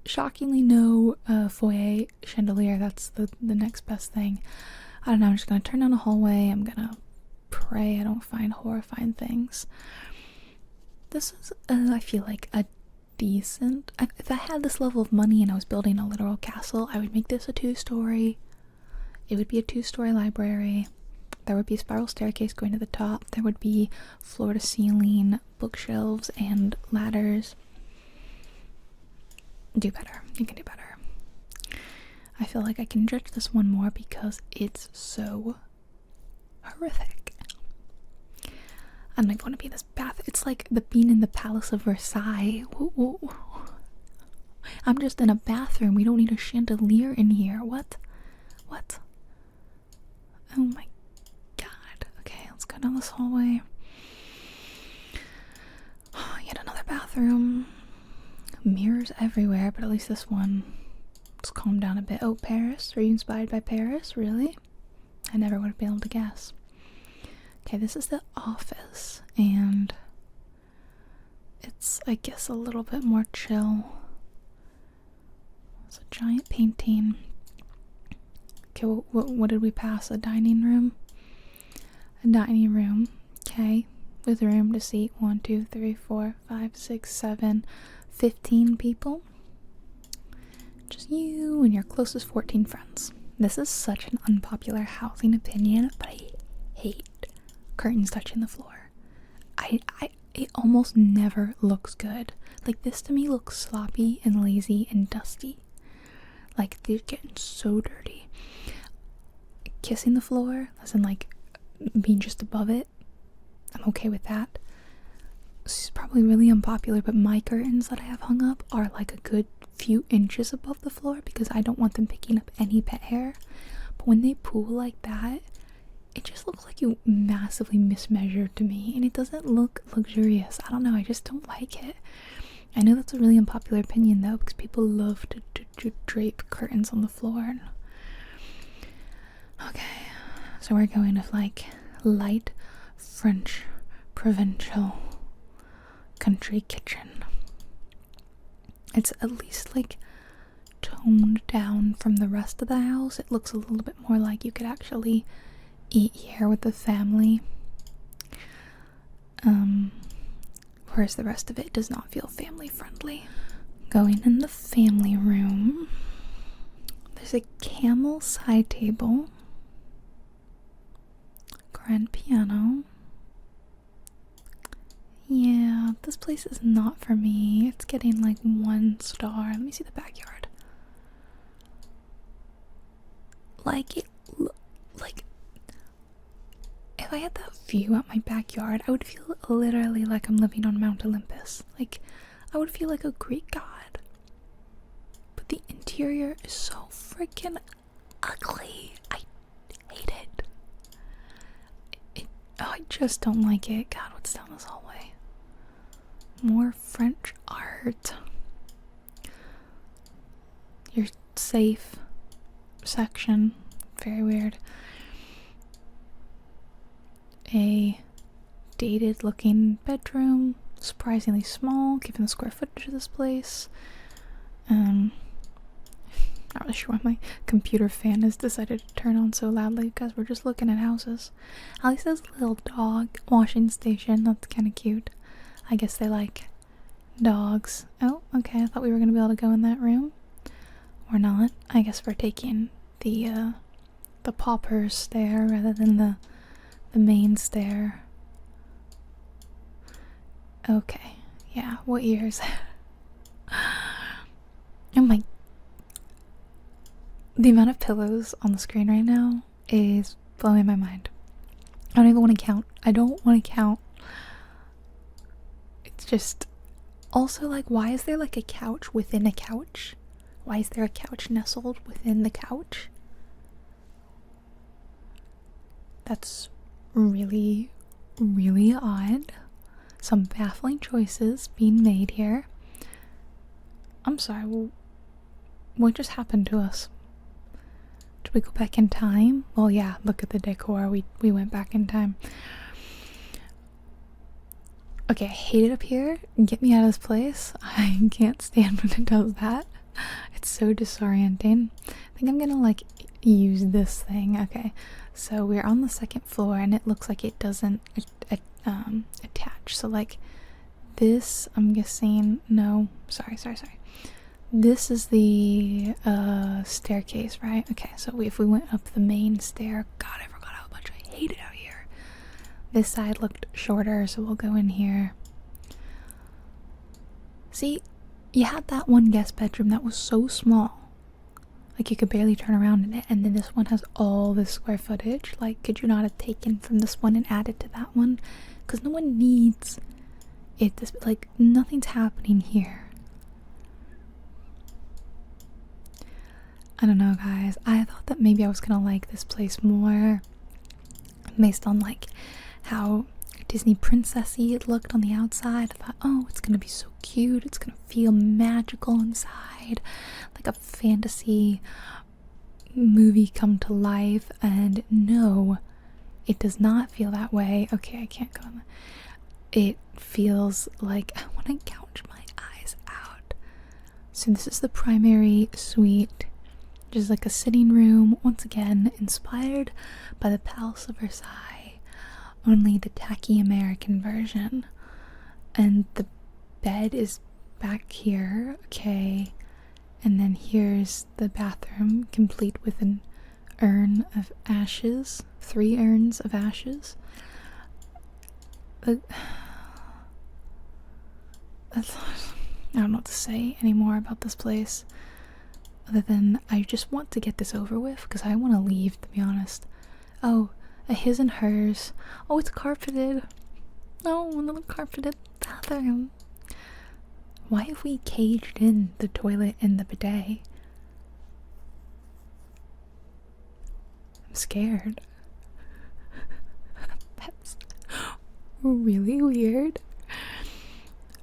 shockingly no foyer chandelier. That's the next best thing. I don't know, I'm just gonna turn down a hallway. I'm gonna pray I don't find horrifying things. This is, I feel like a decent, if I had this level of money and I was building a literal castle, I would make this a 2-story. It would be a 2-story library. There would be a spiral staircase going to the top. There would be floor to ceiling bookshelves and ladders. Do better. You can do better. I feel like I can judge this one more because it's so horrific. I don't even want to be in this bath. It's like the being in the Palace of Versailles. Whoa. I'm just in a bathroom. We don't need a chandelier in here. What? Oh my god. Okay, let's go down this hallway. Yet another bathroom. Mirrors everywhere, but at least this one. Let's calm down a bit. Oh, Paris? Are you inspired by Paris? Really? I never would have been able to guess. Okay, this is the office, and it's, I guess, a little bit more chill. It's a giant painting. Okay, what did we pass? A dining room? A dining room, okay, with room to seat 1, 2, 3, 4, 5, 6, 7, 15 people. Just you and your closest 14 friends. This is such an unpopular housing opinion, but I hate curtains touching the floor. It almost never looks good. Like, this to me looks sloppy and lazy and dusty. Like, they're getting so dirty. Kissing the floor, as in like being just above it, I'm okay with that. This is probably really unpopular, but my curtains that I have hung up are like a good few inches above the floor because I don't want them picking up any pet hair. But when they pool like that, it just looks like you massively mismeasured to me, and it doesn't look luxurious. I don't know, I just don't like it. I know that's a really unpopular opinion though, because people love to drape curtains on the floor. Okay, so we're going with like light French provincial country kitchen. It's at least like toned down from the rest of the house. It looks a little bit more like you could actually eat here with the family. Whereas the rest of it does not feel family friendly. Going in the family room, there's a camel side table, grand piano. Yeah, this place is not for me. It's getting like 1 star. Let me see the backyard. Like, if I had that view at my backyard, I would feel literally like I'm living on Mount Olympus. Like, I would feel like a Greek god. But the interior is so freaking ugly. I hate it. I just don't like it. God, what's down this hallway? More French art. Your safe section. Very weird. A dated looking bedroom. Surprisingly small given the square footage of this place. Not really sure why my computer fan has decided to turn on so loudly because we're just looking at houses. At least there's a little dog washing station. That's kind of cute. I guess they like dogs. Oh, okay. I thought we were going to be able to go in that room. Or not. I guess we're taking the pauper stair rather than the main stair. Okay. Yeah, what year is that? Oh my. The amount of pillows on the screen right now is blowing my mind. I don't even want to count. I don't want to count. It's just... Also, like, why is there like a couch within a couch? Why is there a couch nestled within the couch? That's really, really odd. Some baffling choices being made here. I'm sorry, well, what just happened to us? Did we go back in time? Well, yeah, look at the decor. We went back in time. Okay, I hate it up here. Get me out of this place. I can't stand when it does that. It's so disorienting. I think I'm gonna like use this thing. Okay, so we're on the second floor and it looks like it doesn't attach. So like this, I'm guessing, no, sorry. This is the staircase, right? Okay, so if we went up the main stair, God, I forgot how much I hate it out here. This side looked shorter, so we'll go in here. See, you had that one guest bedroom that was so small. Like you could barely turn around in it, and then this one has all this square footage. Like, could you not have taken from this one and added to that one? Because no one needs it. This, like, nothing's happening here. I don't know, guys. I thought that maybe I was gonna like this place more based on like how Disney princessy it looked on the outside. I thought, oh, it's gonna be so cute. It's gonna feel magical inside, like a fantasy movie come to life. And no, it does not feel that way. Okay, I can't go on. It feels like I want to gouge my eyes out. So this is the primary suite. Just like a sitting room, once again inspired by the Palace of Versailles, only the tacky American version. And the bed is back here, okay, and then here's the bathroom, complete with an urn of ashes, 3 urns of ashes. I don't know what to say anymore about this place. Other than I just want to get this over with because I want to leave, to be honest. Oh, a his and hers. Oh, it's carpeted. Oh, another carpeted bathroom. Why have we caged in the toilet and the bidet? I'm scared. That's really weird.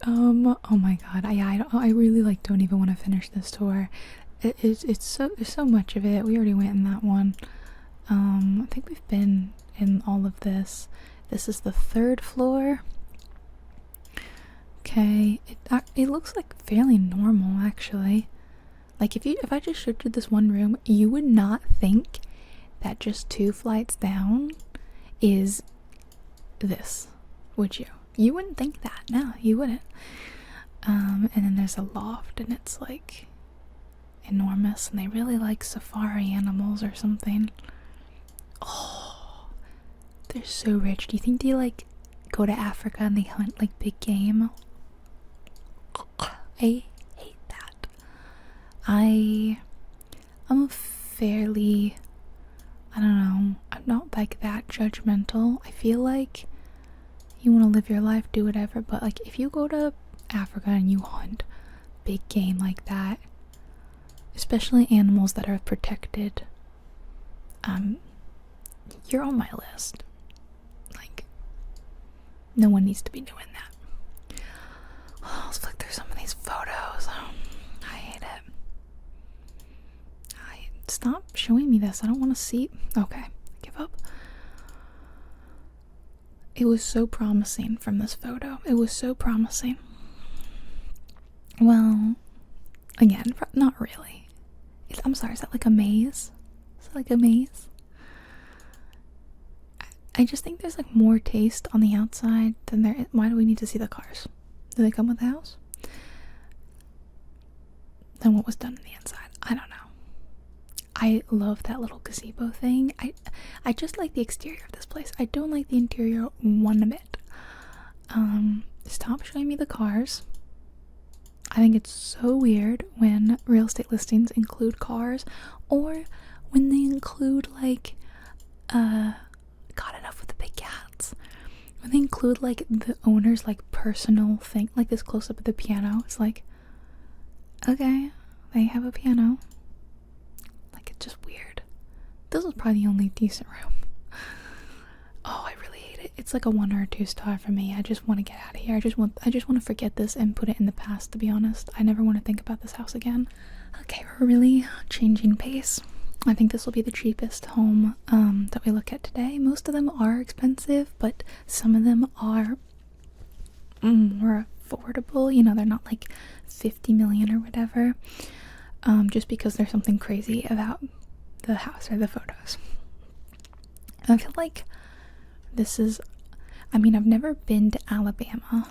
Oh my god. I really like don't even want to finish this tour. It's so much of it. We already went in that one. I think we've been in all of this. This is the 3rd floor. Okay, it looks like fairly normal actually. Like if I just showed you this one room, you would not think that just 2 flights down is this, would you? You wouldn't think that. No, you wouldn't. And then there's a loft, and it's like enormous, and they really like safari animals or something. Oh, they're so rich. Do you think they like go to Africa and they hunt like big game? I hate that. I'm a fairly, I don't know, I'm not like that judgmental. I feel like you want to live your life, do whatever, but like if you go to Africa and you hunt big game like that, especially animals that are protected, you're on my list. Like, no one needs to be doing that. Oh, let's flick through some of these photos. I hate it. Stop showing me this. I don't want to see. Okay, give up. It was so promising from this photo. It was so promising. Well, again, not really. I'm sorry, is that like a maze? Is it like a maze? I just think there's like more taste on the outside than there is. Why do we need to see the cars? Do they come with the house? Then what was done on the inside? I don't know. I love that little gazebo thing. I just like the exterior of this place. I don't like the interior one bit. Stop showing me the cars. I think it's so weird when real estate listings include cars, or when they include like God, enough with the big cats. When they include like the owner's like personal thing, like this close up of the piano. It's like, okay, they have a piano. Like, it's just weird. This is probably the only decent room. Oh, I really hate it. It's like a 1 or a 2 star for me. I just want to get out of here. I just want to forget this and put it in the past, to be honest. I never want to think about this house again. Okay, we're really changing pace. I think this will be the cheapest home that we look at today. Most of them are expensive, but some of them are more affordable. You know, they're not like 50 million or whatever. just because there's something crazy about the house or the photos. I feel like this is, I mean, I've never been to Alabama.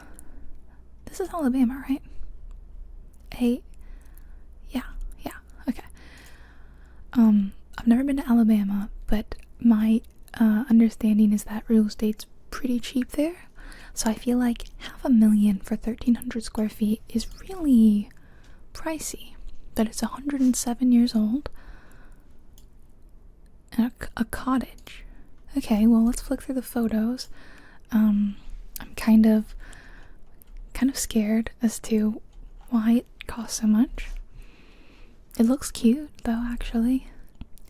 This is Alabama, right? Yeah, okay. I've never been to Alabama, but my understanding is that real estate's pretty cheap there. So I feel like $500,000 for 1,300 square feet is really pricey. But it's 107 years old. And a cottage. Okay, well, let's flick through the photos. I'm kind of scared as to why it costs so much. It looks cute, though, actually.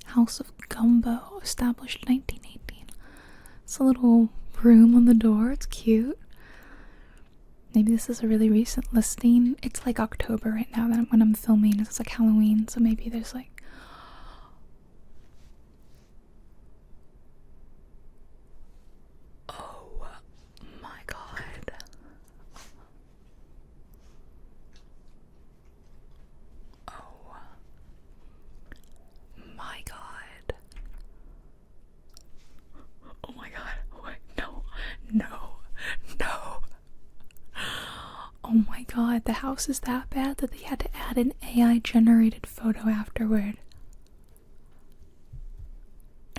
House of Gumbo, established 1918. It's a little room on the door. It's cute. Maybe this is a really recent listing. It's like October right now when I'm filming. It's like Halloween, so maybe there's like... Oh my god. Oh my god. Oh my god. Wait, no. Oh my god, the house is that bad that they had to add an AI generated photo afterward.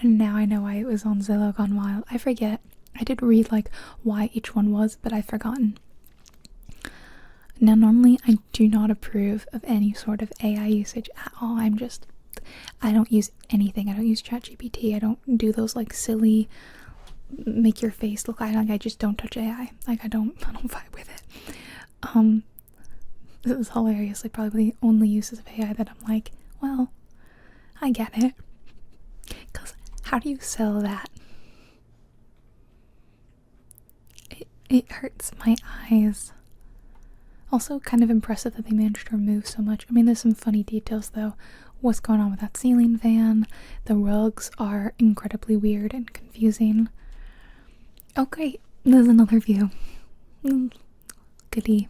And now I know why it was on Zillow Gone Wild. I forget. I did read like why each one was, but I've forgotten. Now normally I do not approve of any sort of AI usage at all. I don't use anything. I don't use ChatGPT. I don't do those like silly make your face look like I just don't touch AI. Like I don't vibe with it. This is hilarious. Like probably the only uses of AI that I'm like, well, I get it. Cause how do you sell that? It hurts my eyes. Also kind of impressive that they managed to remove so much. I mean, there's some funny details though. What's going on with that ceiling fan? The rugs are incredibly weird and confusing. Oh great, there's another view. Goodie.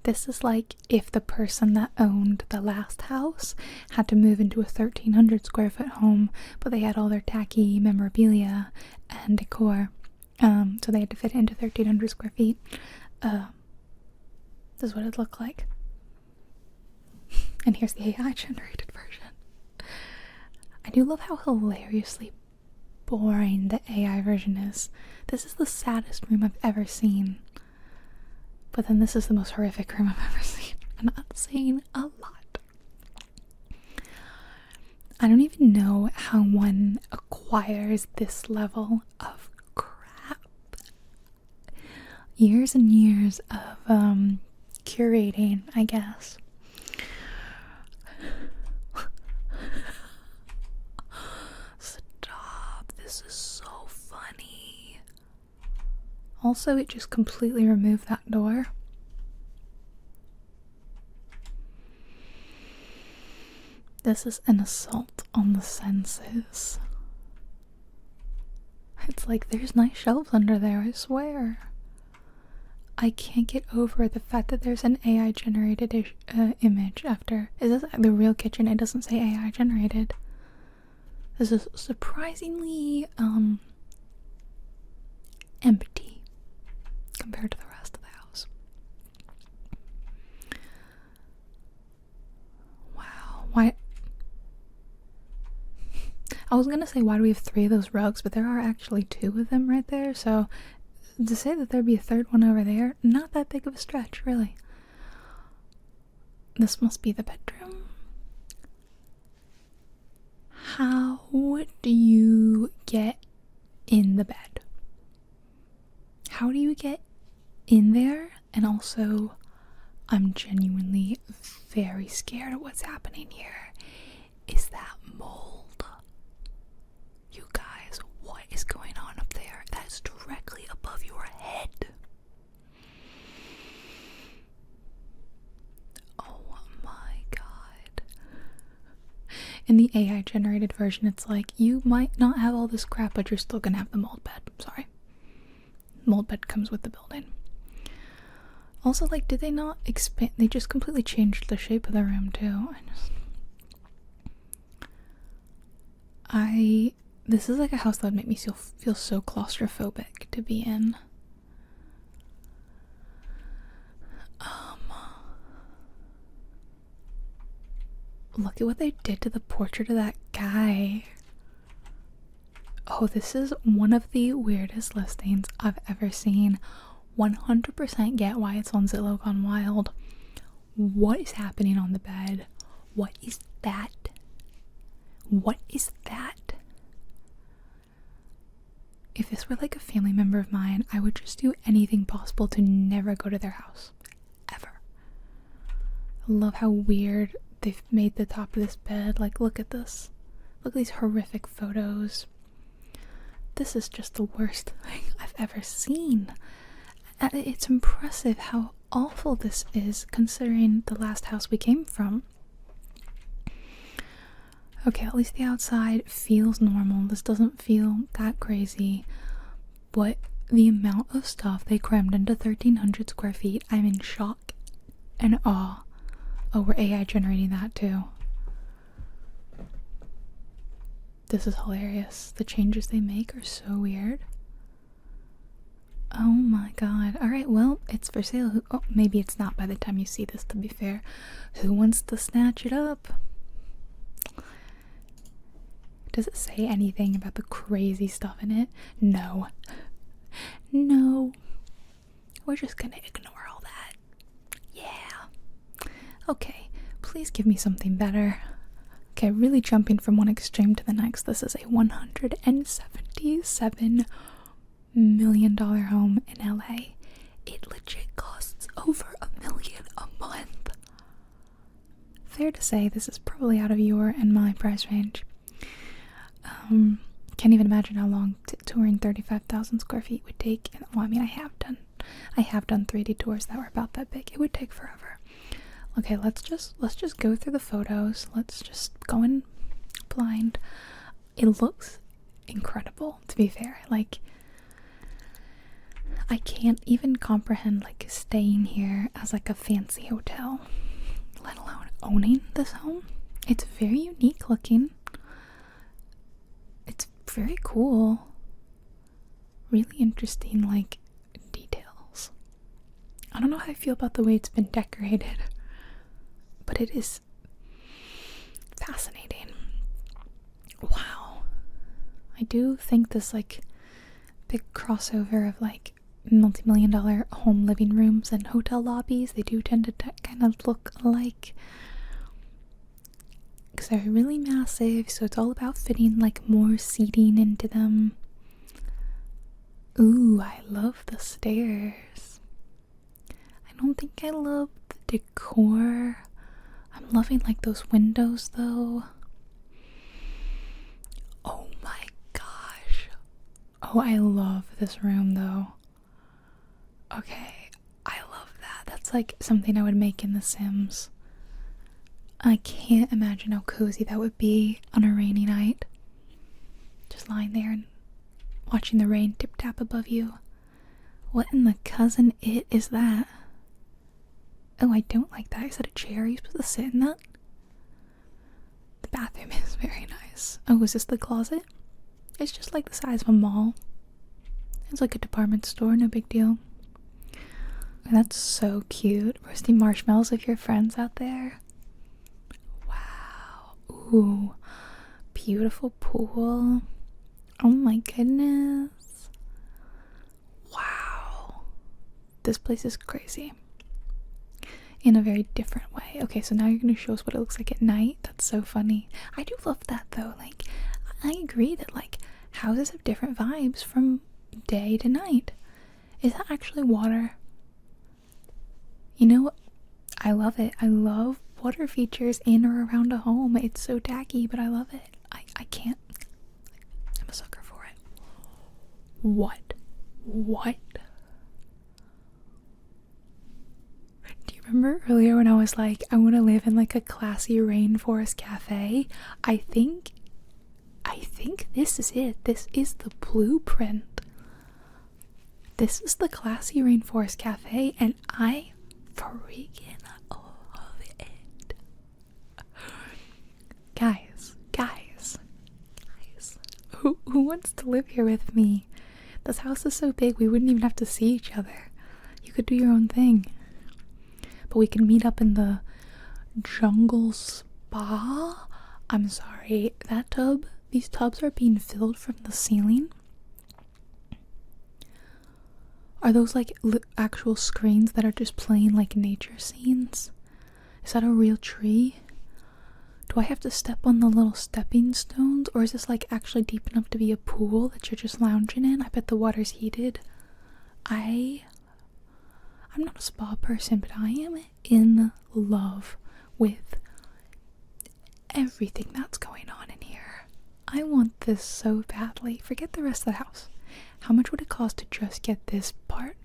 This is like if the person that owned the last house had to move into a 1,300 square foot home, but they had all their tacky memorabilia and decor, so they had to fit it into 1,300 square feet. This is what it looked like. And here's the AI generated version. I do love how hilariously boring the AI version is. This is the saddest room I've ever seen. But then this is the most horrific room I've ever seen. And that's saying a lot. I don't even know how one acquires this level of crap. Years and years of curating, I guess. Stop. This is so funny. Also, it just completely removed that door. This is an assault on the senses. It's like, there's nice shelves under there, I swear. I can't get over the fact that there's an AI generated image after. Is this the real kitchen? It doesn't say AI generated. This is surprisingly empty compared to the rest of the house. Wow. Why? I was gonna say, why do we have 3 of those rugs, but there are actually 2 of them right there, so to say that there'd be a 3rd one over there, not that big of a stretch, really. This must be the bedroom. How do you get in the bed? How do you get in there? And also, I'm genuinely very scared of what's happening here. Is that mold? You guys, what is going on up there? That is directly above your head. Oh my god. In the AI generated version, it's like, you might not have all this crap, but you're still gonna have the mold bed. Sorry. Mold bed comes with the building. Also, like, did they not expand? They just completely changed the shape of the room too. This is like a house that would make me feel so claustrophobic to be in. Look at what they did to the portrait of that guy. Oh, this is one of the weirdest listings I've ever seen. 100% get why it's on Zillow Gone Wild. What is happening on the bed? What is that? What is that? If this were like a family member of mine, I would just do anything possible to never go to their house. Ever. I love how weird they've made the top of this bed. Like, look at this. Look at these horrific photos. This is just the worst thing I've ever seen. It's impressive how awful this is considering the last house we came from. Okay, at least the outside feels normal. This doesn't feel that crazy. But the amount of stuff they crammed into 1,300 square feet, I'm in shock and awe. Oh, we're AI generating that too. This is hilarious. The changes they make are so weird. Oh my god. Alright, well, it's for sale. Oh, maybe it's not by the time you see this, to be fair. Who wants to snatch it up? Does it say anything about the crazy stuff in it? No. No. We're just gonna ignore all that. Yeah. Okay, please give me something better. Okay, really jumping from one extreme to the next. This is a $177 million home in LA. It legit costs over $1 million a month. Fair to say this is probably out of your and my price range. Can't even imagine how long touring 35,000 square feet would take. Well, I mean, I have done 3D tours that were about that big. It would take forever. Okay, let's just go through the photos. Let's just go in blind. It looks incredible, to be fair. Like, I can't even comprehend like staying here as like a fancy hotel, let alone owning this home. It's very unique looking. It's very cool. Really interesting, like, details. I don't know how I feel about the way it's been decorated, but it is fascinating. Wow. I do think this, like, big crossover of, like, multi-million-dollar home living rooms and hotel lobbies, they do tend to kind of look alike. Because they're really massive, so it's all about fitting like more seating into them. Ooh, I love the stairs. I don't think I love the decor. I'm loving like those windows though. Oh my gosh. Oh, I love this room though. Okay, I love that. That's like something I would make in The Sims. I can't imagine how cozy that would be on a rainy night. Just lying there and watching the rain tip-tap above you. What in the cousin it is that? Oh, I don't like that. Is that a chair? Are you supposed to sit in that? The bathroom is very nice. Oh, is this the closet? It's just like the size of a mall. It's like a department store, no big deal. That's so cute. Roasting marshmallows with your friends out there. Wow. Ooh. Beautiful pool. Oh my goodness. Wow. This place is crazy. In a very different way. Okay, so now you're going to show us what it looks like at night. That's so funny. I do love that though. Like, I agree that like houses have different vibes from day to night. Is that actually water? You know, I love it. I love water features in or around a home. It's so tacky, but I love it. I can't. I'm a sucker for it. What? What? Do you remember earlier when I was like, I want to live in like a classy rainforest cafe? I think this is it. This is the blueprint. This is the classy rainforest cafe, and I freaking love it. Guys, who wants to live here with me? This house is so big we wouldn't even have to see each other. You could do your own thing. But we can meet up in the jungle spa. I'm sorry, these tubs are being filled from the ceiling. Are those like actual screens that are just playing like nature scenes? Is that a real tree? Do I have to step on the little stepping stones, or is this like actually deep enough to be a pool that you're just lounging in? I bet the water's heated. I'm not a spa person, but I am in love with everything that's going on in here. I want this so badly. Forget the rest of the house. How much would it cost to just get this part?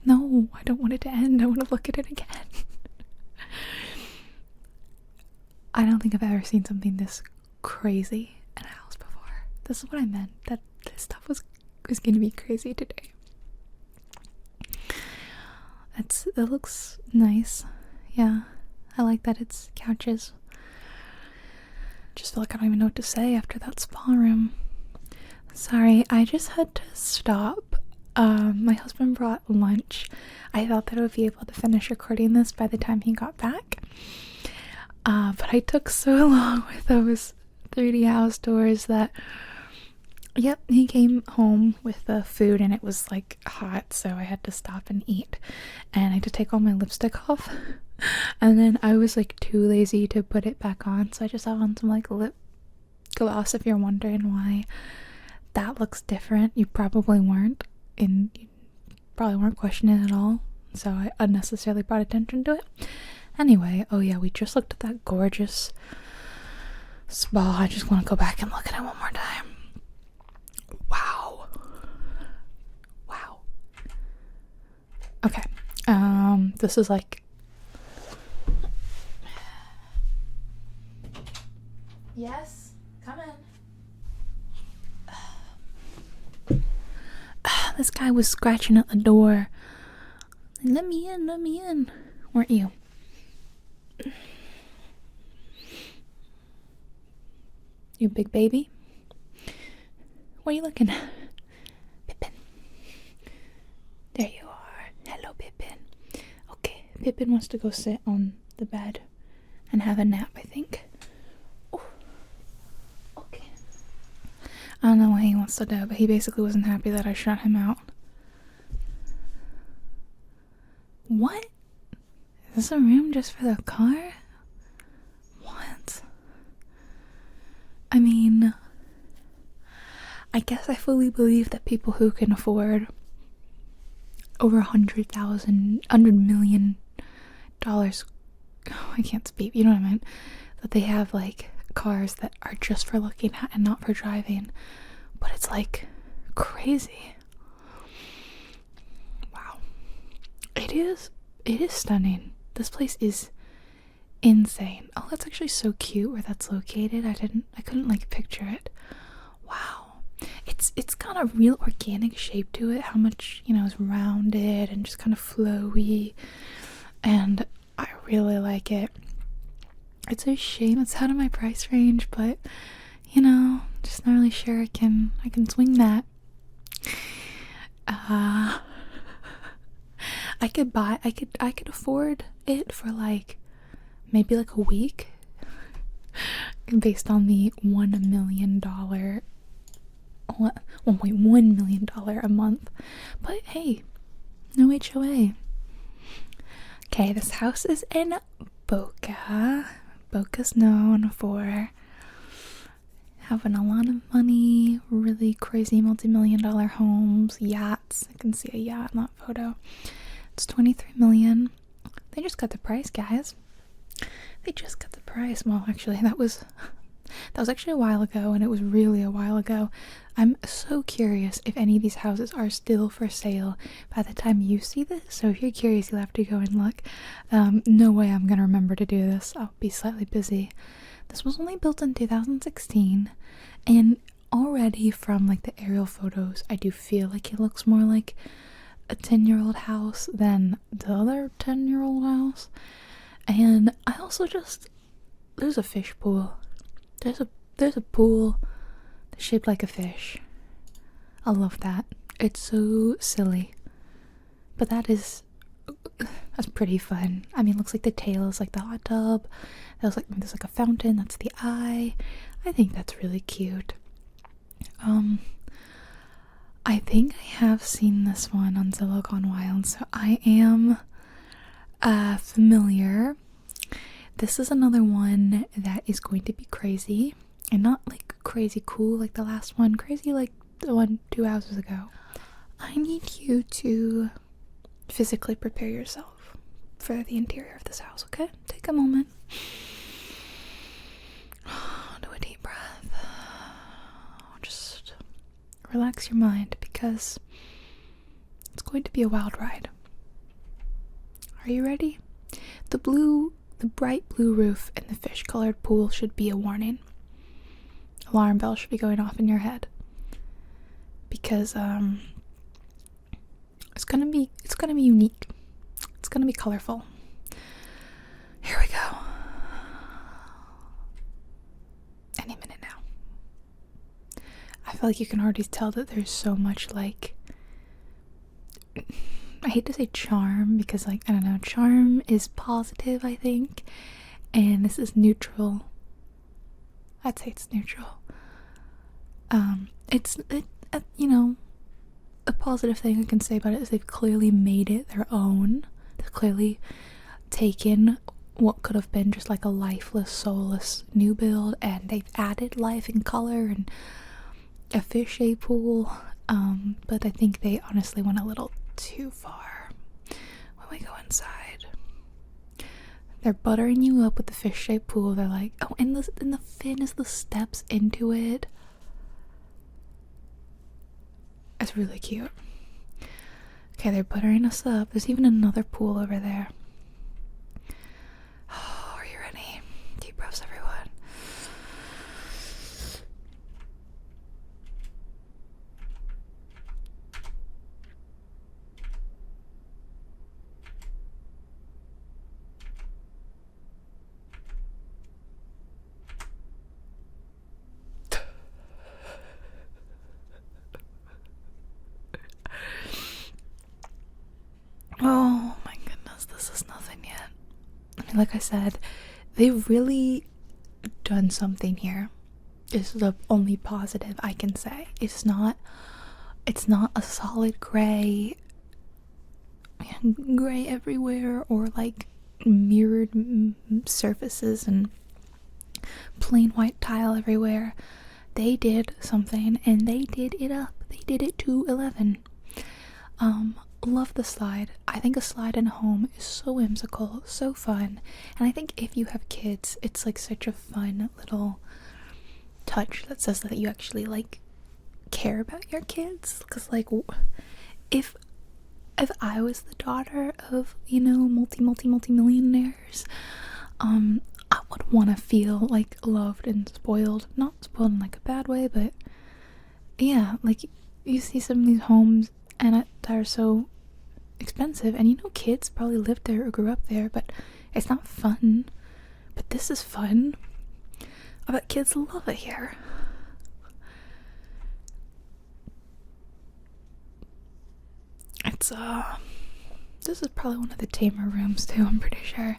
No, I don't want it to end. I want to look at it again. I don't think I've ever seen something this crazy in a house before. This is what I meant, that this stuff was going to be crazy today. It looks nice. Yeah, I like that it's couches. Just feel like I don't even know what to say after that spa room. Sorry, I just had to stop. My husband brought lunch. I thought that I would be able to finish recording this by the time he got back. But I took so long with those 3D house tours that, yep, he came home with the food and it was like hot, so I had to stop and eat. And I had to take all my lipstick off. And then I was like too lazy to put it back on, so I just have on some like lip gloss. If you're wondering why that looks different, you probably weren't, and you probably weren't questioning it at all, so I unnecessarily brought attention to it. Anyway, oh yeah, we just looked at that gorgeous spa. I just want to go back and look at it one more time. Wow. Okay, this is like, yes, come in. This guy was scratching at the door. Let me in, weren't you? You big baby? What are you looking at? Pippin. There you are. Hello, Pippin. Okay, Pippin wants to go sit on the bed and have a nap, I think. Oh. Okay. I don't know what he wants to do, but he basically wasn't happy that I shut him out. What? Is this a room just for the car? What? I mean, I guess I fully believe that people who can afford over $100 million, oh, I can't speak, you know what I mean? That they have like cars that are just for looking at and not for driving. But it's like crazy. Wow. It is stunning. This place is insane. Oh, that's actually so cute where that's located. I couldn't like picture it. Wow. It's got a real organic shape to it. How much, is rounded and just kind of flowy. And I really like it. It's a shame it's out of my price range, but just not really sure I can swing that. I could afford it for like maybe like a week based on the $1.1 million a month. But hey, no HOA. Okay, this house is in Boca. Boca's known for having a lot of money, really crazy multi-million-dollar homes, yachts. I can see a yacht in that photo. It's $23 million. They just got the price, guys. They just got the price. Well, actually, that was actually a while ago, and it was really a while ago. I'm so curious if any of these houses are still for sale by the time you see this. So if you're curious, you'll have to go and look. No way I'm gonna remember to do this. I'll be slightly busy. This was only built in 2016, and already from like the aerial photos, I do feel like it looks more like a 10-year-old house than the other 10-year-old house. And I also just, there's a fish pool. There's a pool shaped like a fish. I love that. It's so silly. But that's pretty fun. I mean, it looks like the tail is like the hot tub. There's like a fountain, that's the eye. I think that's really cute. I think I have seen this one on Zillow Gone Wild, so I am familiar. This is another one that is going to be crazy, and not like crazy cool like the last one, crazy like the one 2 houses ago. I need you to physically prepare yourself for the interior of this house, okay? Take a moment. Do a deep breath. Just relax your mind, because it's going to be a wild ride. Are you ready? The bright blue roof and the fish-colored pool should be a warning. Alarm bell should be going off in your head, because it's gonna be unique. It's gonna be colorful. Here we go. Any minute now. I feel like you can already tell that there's so much, like, I hate to say charm, because, like, I don't know, charm is positive, I think, and this is neutral. I'd say it's neutral. You know, a positive thing I can say about it is they've clearly made it their own. They've clearly taken what could have been just like a lifeless, soulless new build, and they've added life and color and a fish-shaped pool. But I think they honestly went a little too far. When we go inside, they're buttering you up with the fish-shaped pool. They're like, oh, and the fin is the steps into it. It's really cute. Okay, they're buttering us up. There's even another pool over there. Oh, are you ready? Deep breaths, everyone. Oh my goodness, this is nothing yet. I mean, like I said, they've really done something here. Is the only positive I can say. It's not a solid gray everywhere, or like mirrored surfaces and plain white tile everywhere. They did something, and they did it up. They did it to 11. Love the slide. I think a slide in a home is so whimsical, so fun, and I think if you have kids, it's like such a fun little touch that says that you actually like care about your kids. Because like, if I was the daughter of, you know, multi-millionaires, I would want to feel like loved and spoiled. Not spoiled in like a bad way, but yeah, like you see some of these homes and that are so expensive, and you know, kids probably lived there or grew up there, but it's not fun. But this is fun. I bet kids love it here. It's this is probably one of the tamer rooms too, I'm pretty sure.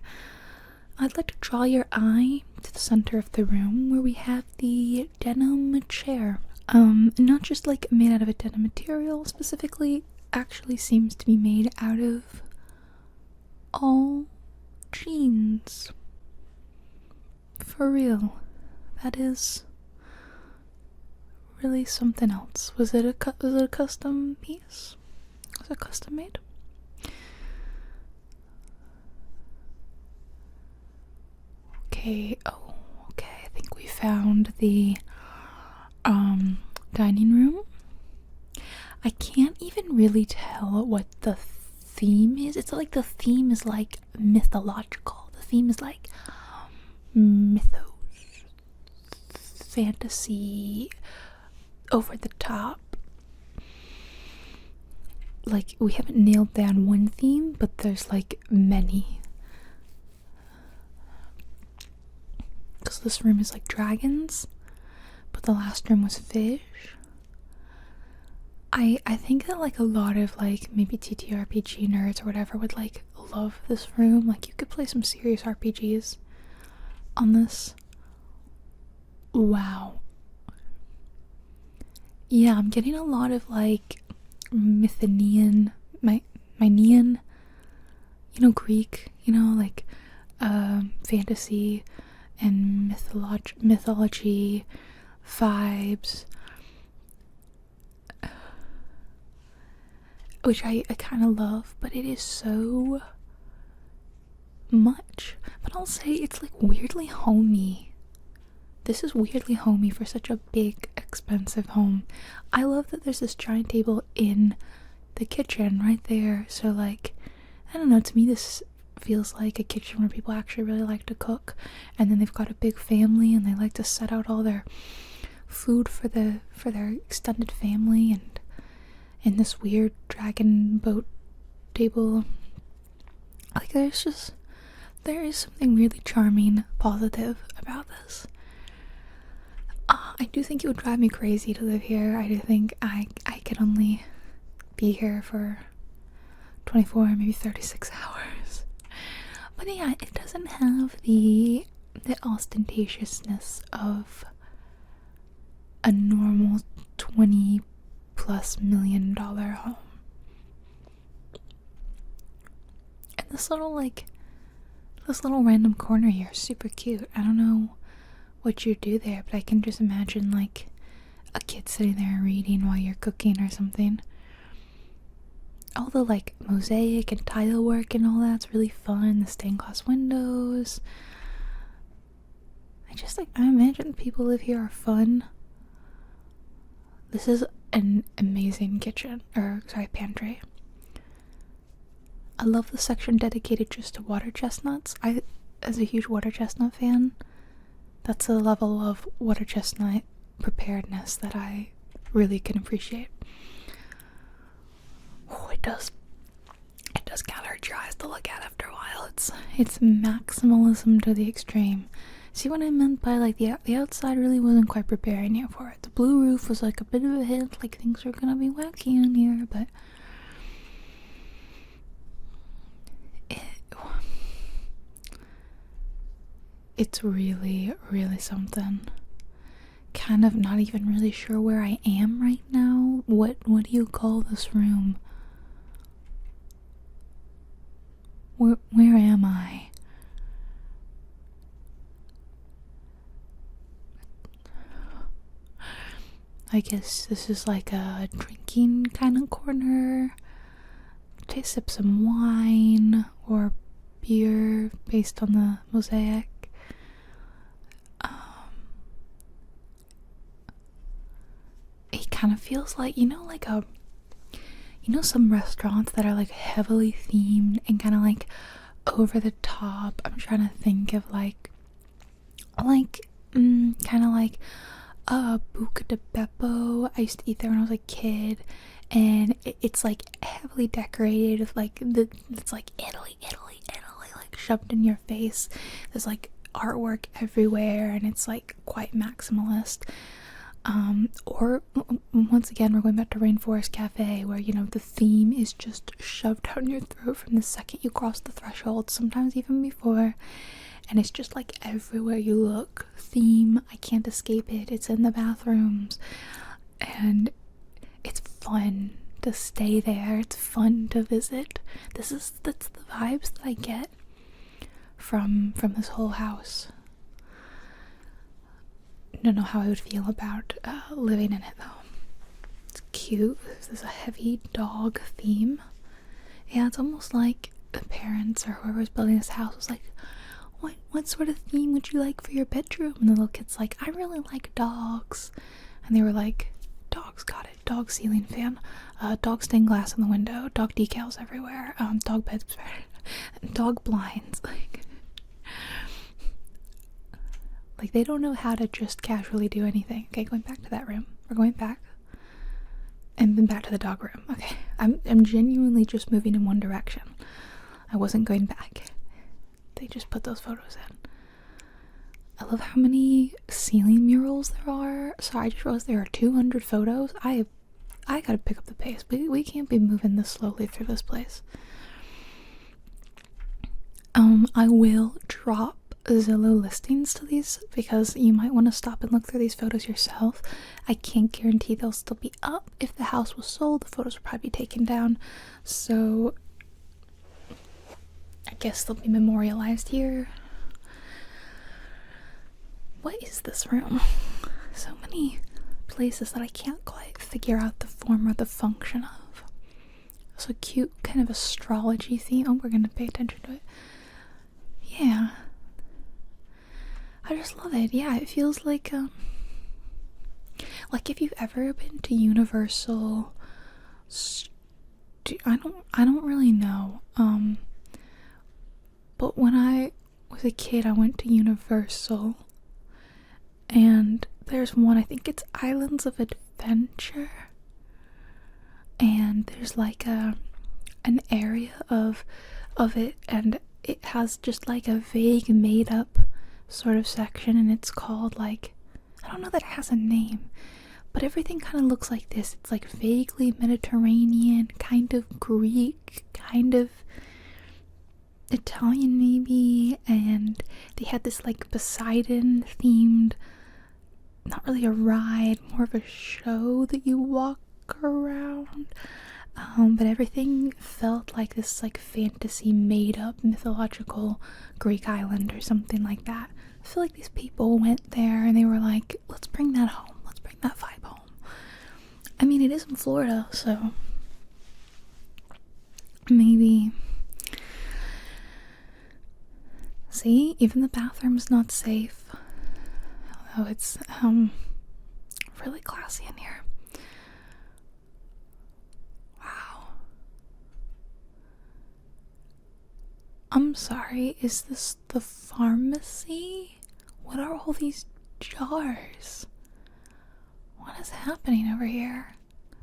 I'd like to draw your eye to the center of the room, where we have the denim chair. Not just like made out of a denim material specifically, actually seems to be made out of all jeans. For real. That is really something else. Was it a custom piece? Was it custom made? Okay, I think we found the dining room. I can't even really tell what the theme is. It's like the theme is like mythological. The theme is like mythos, fantasy, over the top. like, we haven't nailed down one theme, but there's like many. Because this room is like dragons, but the last room was fish. I think that like a lot of like maybe TTRPG nerds or whatever would like love this room. Like, you could play some serious RPGs on this. Wow. Yeah, I'm getting a lot of like Mythinian, Mynian, Greek, like fantasy and mythology vibes, which I kind of love, but it is so much. But I'll say it's like weirdly homey. This is weirdly homey for such a big, expensive home. I love that there's this giant table in the kitchen right there. So like, I don't know, to me this feels like a kitchen where people actually really like to cook. And then they've got a big family and they like to set out all their food for their extended family, and in this weird dragon boat table. Like, there is something really charming, positive about this. I do think it would drive me crazy to live here. I do think I could only be here for 24, maybe 36 hours. But yeah, it doesn't have the ostentatiousness of a normal $20+ million home. And this little random corner here is super cute. I don't know what you do there, but I can just imagine like a kid sitting there reading while you're cooking or something. All the like mosaic and tile work and all that's really fun. The stained glass windows. I imagine the people who live here are fun. This is an amazing pantry. I love the section dedicated just to water chestnuts. As a huge water chestnut fan, that's a level of water chestnut preparedness that I really can appreciate. Oh, it does kind of hurt your eyes to look at after a while. It's maximalism to the extreme. See what I meant by like the outside really wasn't quite preparing you for it. The blue roof was like a bit of a hint, like things are gonna be wacky in here, but it's really, really something. Kind of not even really sure where I am right now. What do you call this room? Where am I? I guess this is like a drinking kind of corner. To sip some wine or beer based on the mosaic. It kind of feels like, some restaurants that are like heavily themed and kind of like over the top. I'm trying to think of kind of like Buca de Beppo. I used to eat there when I was a kid, and it's like heavily decorated with like it's like Italy like shoved in your face. There's like artwork everywhere, and it's like quite maximalist. Or once again, we're going back to Rainforest Cafe, where the theme is just shoved down your throat from the second you cross the threshold, sometimes even before, and it's just like everywhere you look. Theme, I can't escape it. It's in the bathrooms, and it's fun to stay there. It's fun to visit. That's the vibes that I get from this whole house. I don't know how I would feel about living in it though. It's cute. There's a heavy dog theme. Yeah, it's almost like the parents or whoever's building this house was like, what sort of theme would you like for your bedroom? And the little kid's like, I really like dogs. And they were like, dogs, got it. Dog ceiling fan. Dog stained glass in the window. Dog decals everywhere. Dog beds. Dog blinds. Like, they don't know how to just casually do anything. Okay, going back to that room. We're going back. And then back to the dog room. Okay. I'm genuinely just moving in one direction. I wasn't going back. They just put those photos in. I love how many ceiling murals there are. So I just realized there are 200 photos. I gotta pick up the pace. We can't be moving this slowly through this place. I will drop Zillow listings to these because you might want to stop and look through these photos yourself. I can't guarantee they'll still be up. If the house was sold, the photos will probably be taken down. So I guess they'll be memorialized here. What is this room? So many places that I can't quite figure out the form or the function of. So cute kind of astrology theme. Oh, we're gonna pay attention to it. Yeah. I just love it. Yeah, it feels like if you've ever been to Universal, I don't really know. But when I was a kid, I went to Universal, and there's one, I think it's Islands of Adventure, and there's like an area of it, and it has just like a vague made up sort of section, and it's called like, I don't know that it has a name, but everything kind of looks like this. It's like vaguely Mediterranean, kind of Greek, kind of Italian maybe, and they had this like Poseidon themed, not really a ride, more of a show that you walk around, but everything felt like this like fantasy made up mythological Greek island or something like that. I feel like these people went there and they were like, let's bring that home, let's bring that vibe home. I mean, it is in Florida, so maybe. See, even the bathroom's not safe, although it's really classy in here. Wow. I'm sorry, is this the pharmacy? What are all these jars? What is happening over here?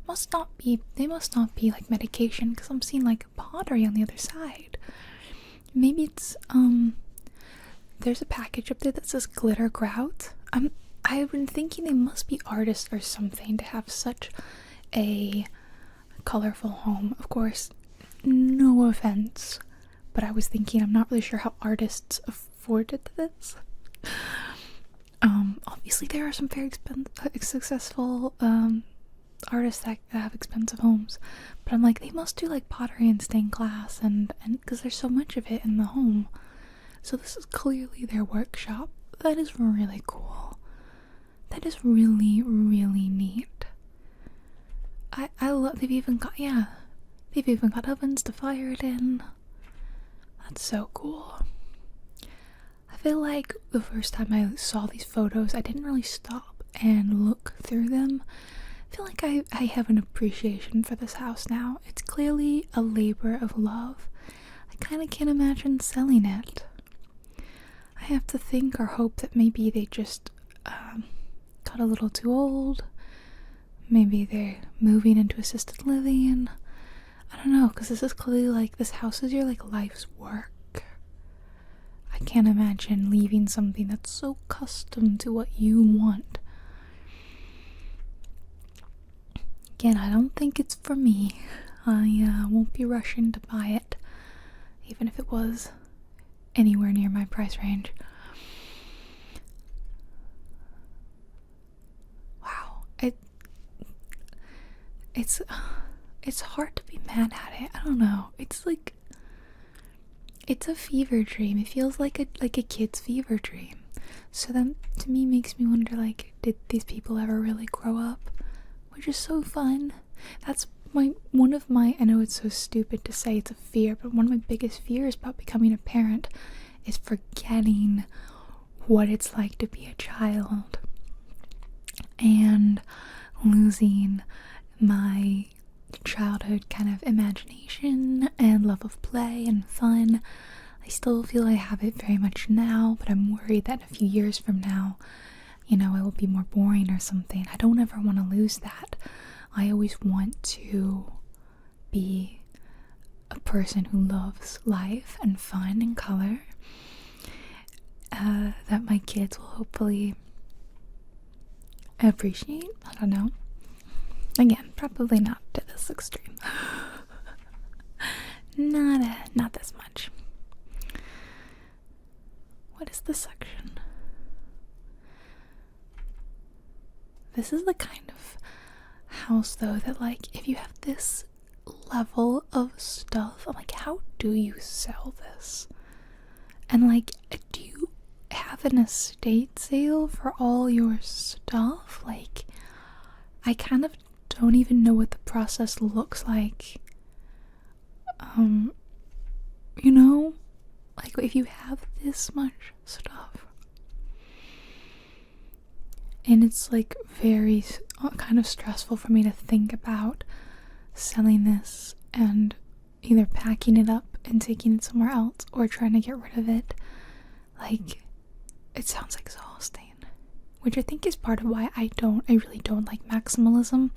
They must not be like medication, because I'm seeing like pottery on the other side. Maybe it's there's a package up there that says glitter grout. I've been thinking they must be artists or something to have such a colorful home. Of course, no offense, but I was thinking, I'm not really sure how artists afforded this. Obviously there are some very successful artists that have expensive homes, but I'm like, they must do like pottery and stained glass, and because there's so much of it in the home. So this is clearly their workshop. That is really cool. That is really, really neat. I love, they've even got ovens to fire it in. That's so cool. I feel like the first time I saw these photos, I didn't really stop and look through them. I feel like I have an appreciation for this house now. It's clearly a labor of love. I kind of can't imagine selling it. I have to think or hope that maybe they just got a little too old. Maybe they're moving into assisted living. I don't know, because this is clearly like, this house is your like life's work. I can't imagine leaving something that's so custom to what you want. Again, I don't think it's for me. I won't be rushing to buy it, even if it was anywhere near my price range. Wow, it's hard to be mad at it. I don't know. It's like, it's a fever dream. It feels like a kid's fever dream. So that to me makes me wonder, like, did these people ever really grow up? Which is so fun. That's one of my, I know it's so stupid to say it's a fear, but one of my biggest fears about becoming a parent is forgetting what it's like to be a child and losing my childhood kind of imagination and love of play and fun. I still feel I have it very much now, but I'm worried that in a few years from now, you know, I will be more boring or something. I don't ever want to lose that. I always want to be a person who loves life and fun and color, that my kids will hopefully appreciate. I don't know. Again, probably not to this extreme. Not this much. What is this section? This is the kind of house, though, that, like, if you have this level of stuff, I'm like, how do you sell this? And, like, do you have an estate sale for all your stuff? Like, I kind of don't even know what the process looks like. You know, like, if you have this much stuff, and it's like very kind of stressful for me to think about selling this and either packing it up and taking it somewhere else or trying to get rid of it. Like, it sounds exhausting, which I think is part of why I really don't like maximalism,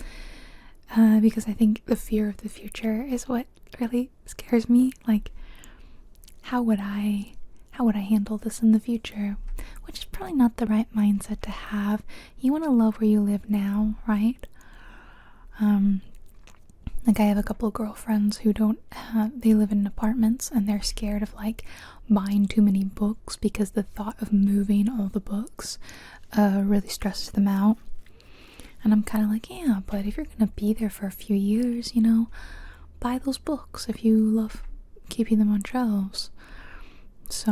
because I think the fear of the future is what really scares me. Like, how would I handle this in the future? Which is probably not the right mindset to have. You want to love where you live now, right? Like, I have a couple of girlfriends who they live in apartments, and they're scared of, like, buying too many books because the thought of moving all the books really stresses them out. And I'm kind of like, yeah, but if you're gonna be there for a few years, you know, buy those books if you love keeping them on shelves. So,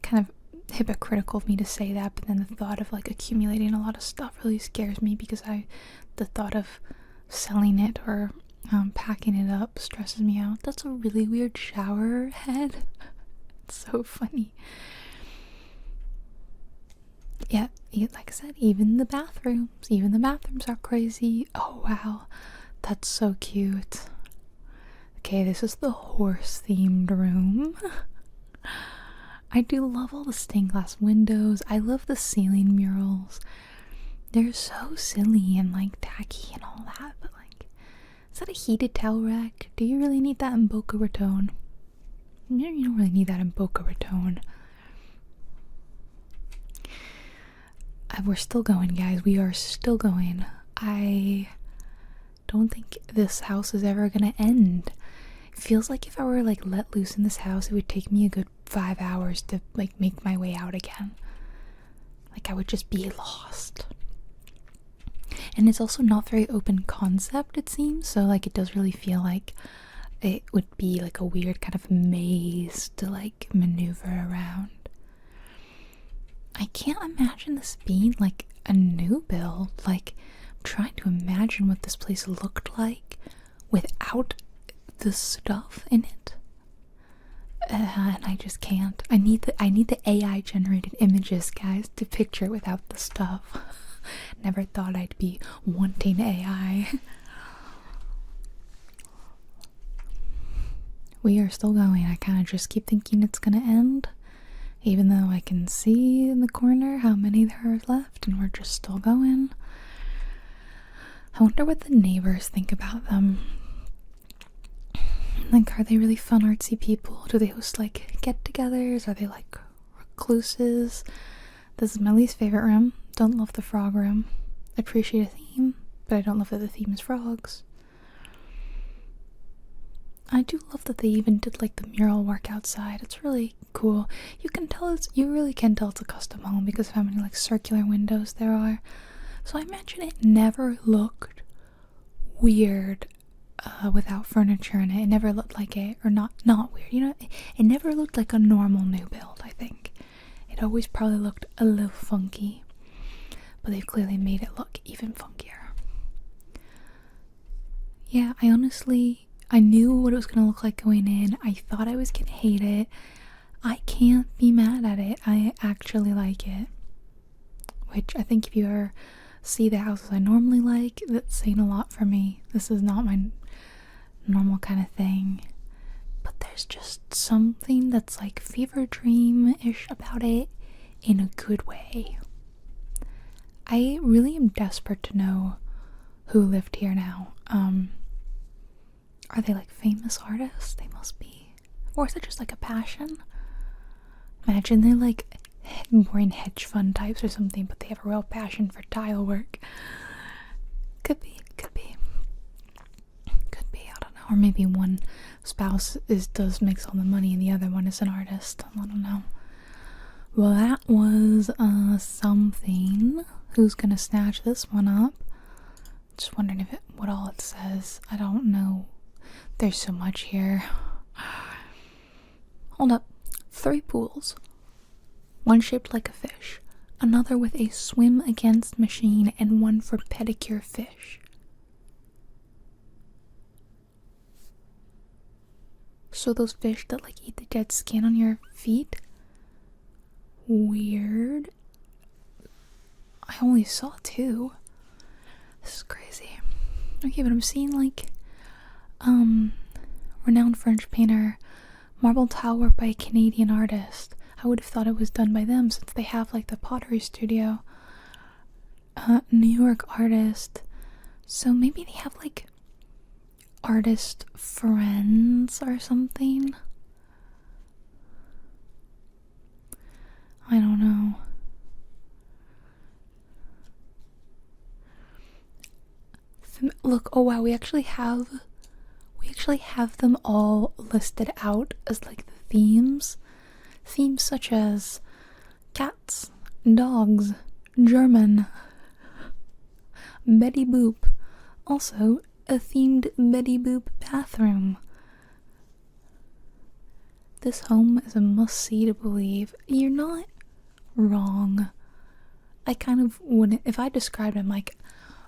kind of hypocritical of me to say that, but then the thought of, like, accumulating a lot of stuff really scares me, because the thought of selling it or packing it up stresses me out. That's a really weird shower head. It's so funny. Yeah, like I said, even the bathrooms are crazy. Oh wow, that's so cute. Okay, this is the horse themed room. I do love all the stained glass windows. I love the ceiling murals. They're so silly and, like, tacky and all that, but, like, is that a heated towel rack? Do you really need that in Boca Raton? You don't really need that in Boca Raton. We're still going, guys. We are still going. I don't think this house is ever gonna end. It feels like if I were, like, let loose in this house, it would take me a good 5 hours to, like, make my way out again. Like, I would just be lost. And it's also not very open concept, it seems, so, like, it does really feel like it would be, like, a weird kind of maze to, like, maneuver around. I can't imagine this being, like, a new build. Like, I'm trying to imagine what this place looked like without the stuff in it, and I just can't. I need the AI generated images, guys, to picture it without the stuff. Never thought I'd be wanting AI. We are still going. I kind of just keep thinking it's gonna end, even though I can see in the corner how many there are left, and we're just still going. I wonder what the neighbors think about them. Like, are they really fun, artsy people? Do they host, like, get-togethers? Are they, like, recluses? This is my least favorite room. Don't love the frog room. Appreciate a theme, but I don't love that the theme is frogs. I do love that they even did, like, the mural work outside. It's really cool. You really can tell it's a custom home because of how many, like, circular windows there are. So I imagine it never looked weird without furniture in it. It never looked like not weird, you know? It never looked like a normal new build, I think. It always probably looked a little funky, but they've clearly made it look even funkier. Yeah, I knew what it was going to look like going in. I thought I was going to hate it. I can't be mad at it. I actually like it. Which I think if you ever see the houses I normally like, that's saying a lot for me. This is not my normal kind of thing. But there's just something that's, like, fever dream-ish about it in a good way. I really am desperate to know who lived here now. Are they like famous artists? They must be. Or is it just like a passion? Imagine they're like boring hedge fund types or something, but they have a real passion for tile work. Could be. I don't know. Or maybe one spouse does makes all the money and the other one is an artist. I don't know. Well, that was something. Who's gonna snatch this one up? Just wondering what all it says. I don't know. There's so much here. Hold up. 3 pools. One shaped like a fish, another with a swim against machine, and one for pedicure fish. So those fish that like eat the dead skin on your feet? Weird. I only saw 2. This is crazy. Okay, but I'm seeing like renowned French painter, marble tile work by a Canadian artist. I would have thought it was done by them since they have like the pottery studio. New York artist. So maybe they have like artist friends or something. I don't know. Look, oh wow, we actually have them all listed out as like the themes. Themes such as cats, dogs, German, Betty Boop. Also, a themed Betty Boop bathroom. This home is a must-see to believe. You're not wrong. I kind of wouldn't, if I described him like,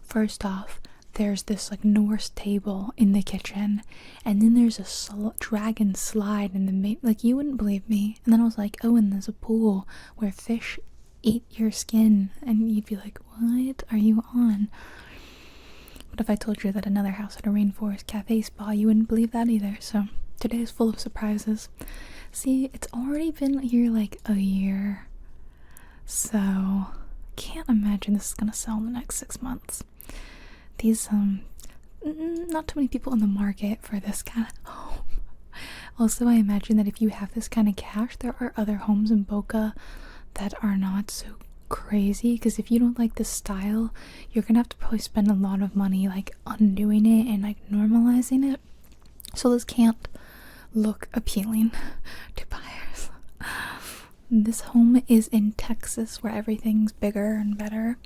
first off, there's this like Norse table in the kitchen, and then there's a dragon slide in the like you wouldn't believe me. And then I was like, oh, and there's a pool where fish eat your skin, and you'd be like, what are you on? But if I told you that another house had a rainforest cafe spa, you wouldn't believe that either. So today is full of surprises. See, it's already been here like a year, so can't imagine this is gonna sell in the next 6 months. These not too many people in the market for this kind of home. Also, I imagine that if you have this kind of cash, there are other homes in Boca that are not so crazy, because if you don't like this style, you're gonna have to probably spend a lot of money like undoing it and like normalizing it. So this can't look appealing to buyers. This home is in Texas, where everything's bigger and better.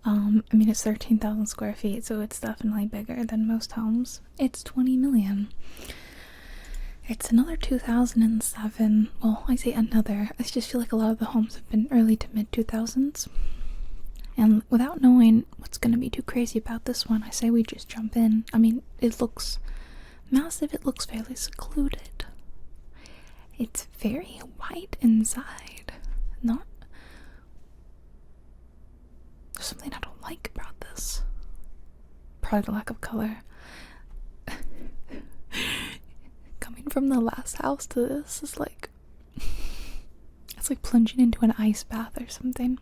I mean, it's 13,000 square feet, so it's definitely bigger than most homes. It's 20 million. It's another 2007. Well, I say another. I just feel like a lot of the homes have been early to mid 2000s. And without knowing what's going to be too crazy about this one, I say we just jump in. I mean, it looks massive. It looks fairly secluded. It's very white inside. Not. There's something I don't like about this. Probably the lack of color. Coming from the last house to this is like, it's like plunging into an ice bath or something.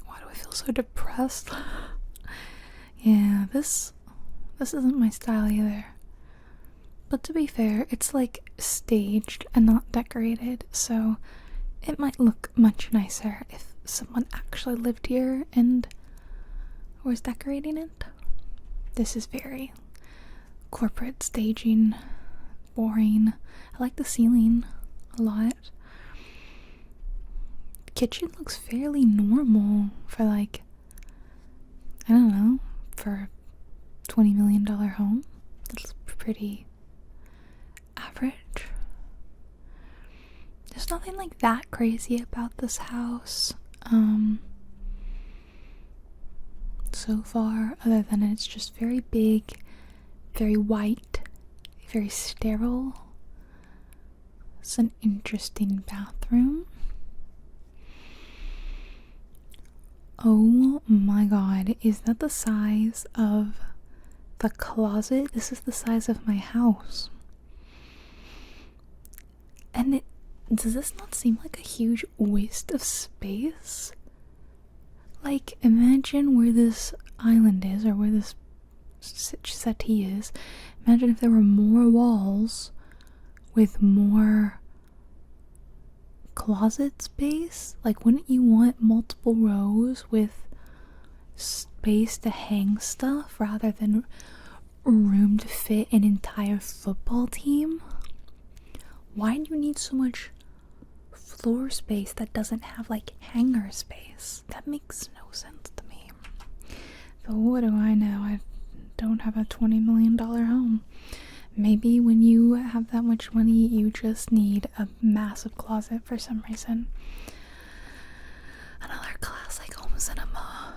Why do I feel so depressed? Yeah, this isn't my style either. But to be fair, it's like staged and not decorated, so it might look much nicer if someone actually lived here and was decorating it. This is very corporate staging, boring. I like the ceiling a lot. The kitchen looks fairly normal for like, I don't know, for a $20 million home. It's pretty average. There's nothing like that crazy about this house so far, other than it's just very big, very white, very sterile. It's an interesting bathroom. Oh my god, is that the size of the closet? This is the size of my house. And does this not seem like a huge waste of space? Like, imagine where this island is, or where this settee is. Imagine if there were more walls with more closet space. Like, wouldn't you want multiple rows with space to hang stuff rather than room to fit an entire football team? Why do you need so much floor space that doesn't have like hanger space? That makes no sense to me. But what do I know? I don't have a $20 million home. Maybe when you have that much money, you just need a massive closet for some reason. Another classic home cinema.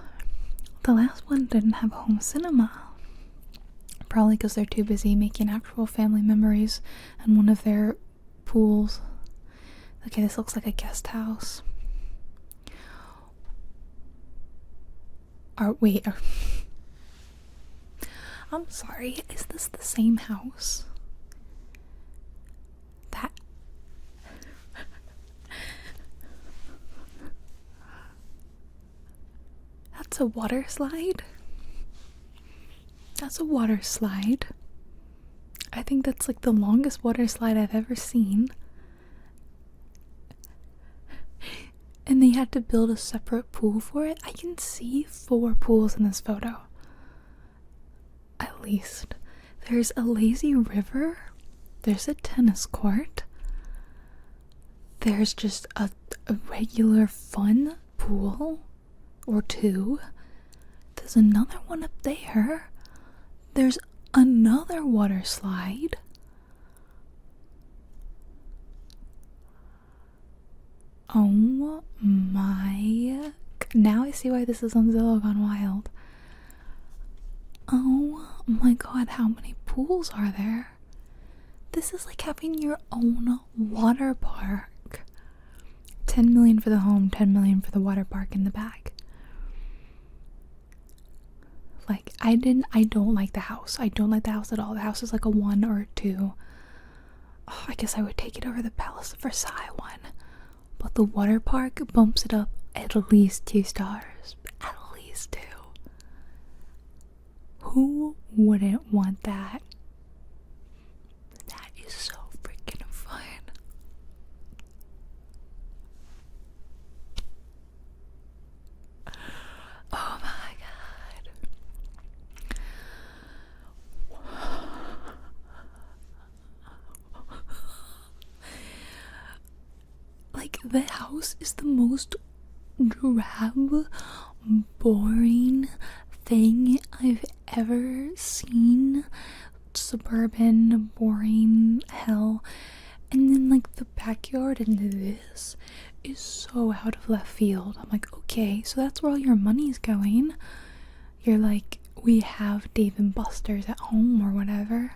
The last one didn't have home cinema. Probably because they're too busy making actual family memories in one of their pools. Okay, this looks like a guest house. I'm sorry, is this the same house? That's a water slide? That's a water slide. I think that's like the longest water slide I've ever seen. And they had to build a separate pool for it. I can see 4 pools in this photo. At least. There's a lazy river. There's a tennis court. There's just a regular fun pool or 2. There's another one up there. There's another water slide. Oh my. Now I see why this is on Zillow Gone Wild. Oh my god, how many pools are there? This is like having your own water park. 10 million for the home, 10 million for the water park in the back. Like, I don't like the house. I don't like the house at all. The house is like a 1 or a 2. Oh, I guess I would take it over the Palace of Versailles one. But the water park bumps it up at least 2 stars. At least 2. Who wouldn't want that? That is so freaking fun. Oh my god. Like, the house is the most drab, boring thing I've ever seen. Suburban, boring hell. And then like the backyard and this is so out of left field. I'm like, okay, so that's where all your money's going. You're like, we have Dave and Buster's at home or whatever.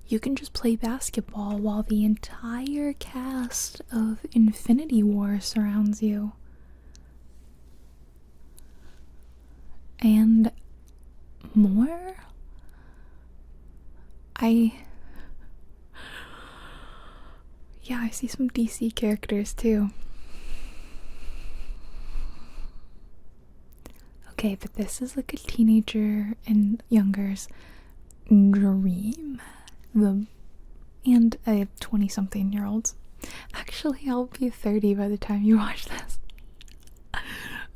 You can just play basketball while the entire cast of Infinity War surrounds you. And more? Yeah, I see some DC characters too. Okay, but this is like a teenager and younger's dream. And I have 20-something-year-olds. Actually, I'll be 30 by the time you watch this.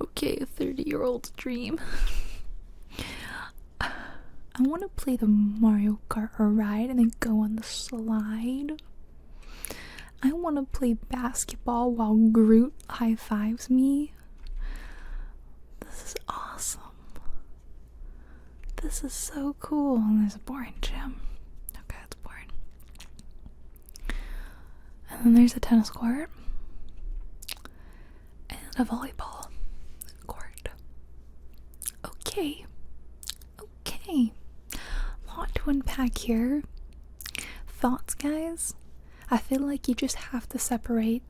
Okay, a 30-year-old's dream. I want to play the Mario Kart ride and then go on the slide. I want to play basketball while Groot high-fives me. This is awesome. This is so cool. And there's a boring gym. Okay, that's boring. And then there's a tennis court. And a volleyball court. Okay. Okay. A lot to unpack here. Thoughts, guys? I feel like you just have to separate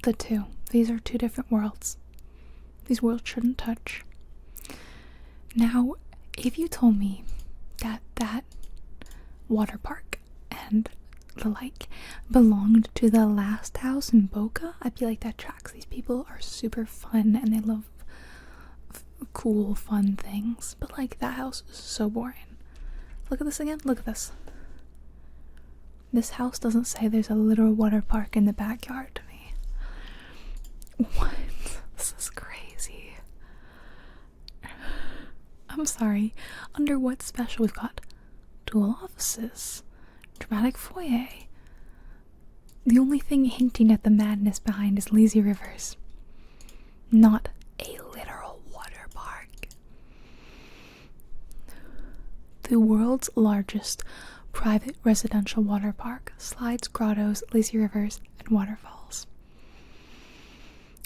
the two. These are 2 different worlds. These worlds shouldn't touch. Now, if you told me that water park and the like belonged to the last house in Boca, I'd be like, that tracks. These people are super fun and they love cool, fun things. But like, that house is so boring. Look at this again. Look at this. This house doesn't say there's a literal water park in the backyard to me. What? This is crazy. I'm sorry. Under what special? We've got dual offices, dramatic foyer. The only thing hinting at the madness behind is lazy rivers, not a literal water park. The world's largest private residential water park, slides, grottos, lazy rivers, and waterfalls.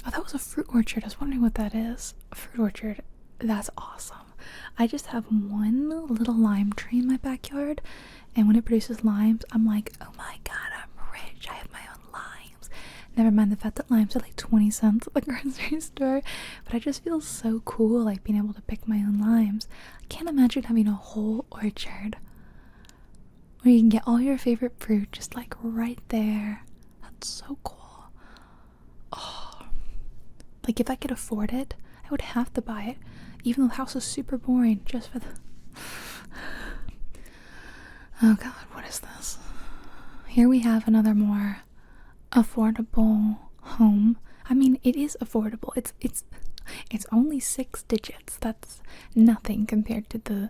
Oh, that was a fruit orchard. I was wondering what that is. A fruit orchard. That's awesome. I just have one little lime tree in my backyard, and when it produces limes, I'm like, oh my god, I'm rich. I have my own limes. Never mind the fact that limes are like 20 cents at the grocery store, but I just feel so cool, like being able to pick my own limes. I can't imagine having a whole orchard where you can get all your favorite fruit just like right there. That's so cool. Oh, like if I could afford it, I would have to buy it, even though the house is super boring, just for the... Oh god, what is this? Here we have another more affordable home. I mean, it is affordable. It's only 6 digits. That's nothing compared to the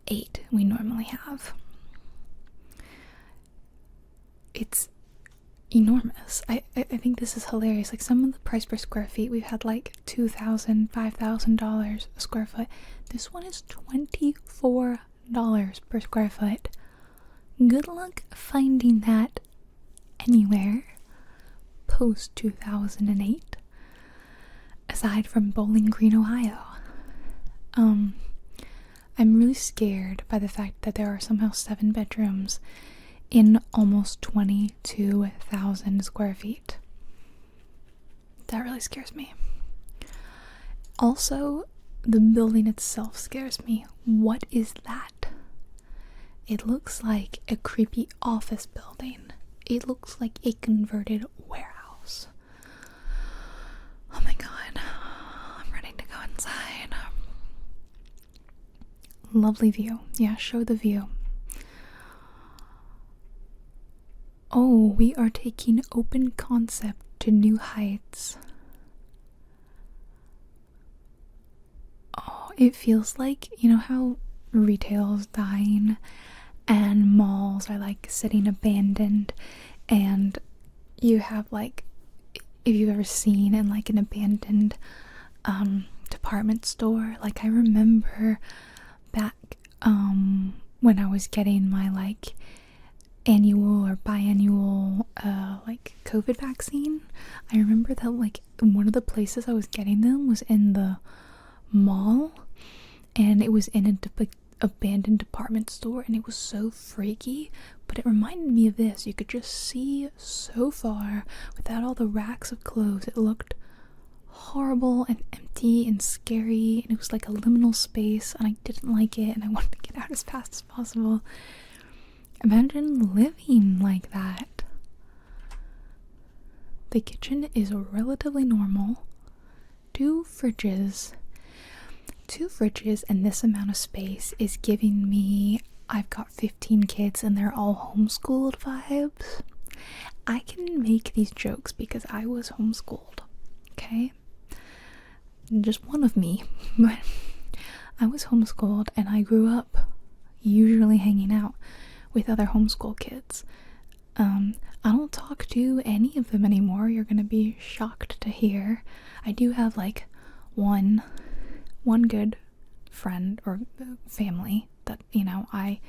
8 we normally have. It's enormous. I think this is hilarious. Like, some of the price per square feet, we've had like $2,000, $5,000 a square foot. This one is $24 per square foot. Good luck finding that anywhere post 2008, aside from Bowling Green, Ohio. I'm really scared by the fact that there are somehow 7 bedrooms in almost 22,000 square feet. That really scares me. Also, the building itself scares me. What is that? It looks like a creepy office building. It looks like a converted warehouse. Oh my god. I'm ready to go inside. Lovely view. Yeah, show the view. Oh, we are taking open concept to new heights. Oh, it feels like, you know how retail is dying and malls are like sitting abandoned, and you have like, if you've ever seen in like an abandoned department store, like I remember back when I was getting my like annual or biannual like COVID vaccine, I remember that like one of the places I was getting them was in the mall, and it was in an abandoned department store, and it was so freaky, but it reminded me of this. You could just see so far without all the racks of clothes. It looked horrible and empty and scary, and it was like a liminal space, and I didn't like it, and I wanted to get out as fast as possible. Imagine living like that. The kitchen is relatively normal. Two fridges and this amount of space is giving me, I've got 15 kids and they're all homeschooled vibes. I can make these jokes because I was homeschooled, okay? Just one of me, but I was homeschooled, and I grew up usually hanging out with other homeschool kids. I don't talk to any of them anymore. You're gonna be shocked to hear. I do have like one good friend or family that, you know, I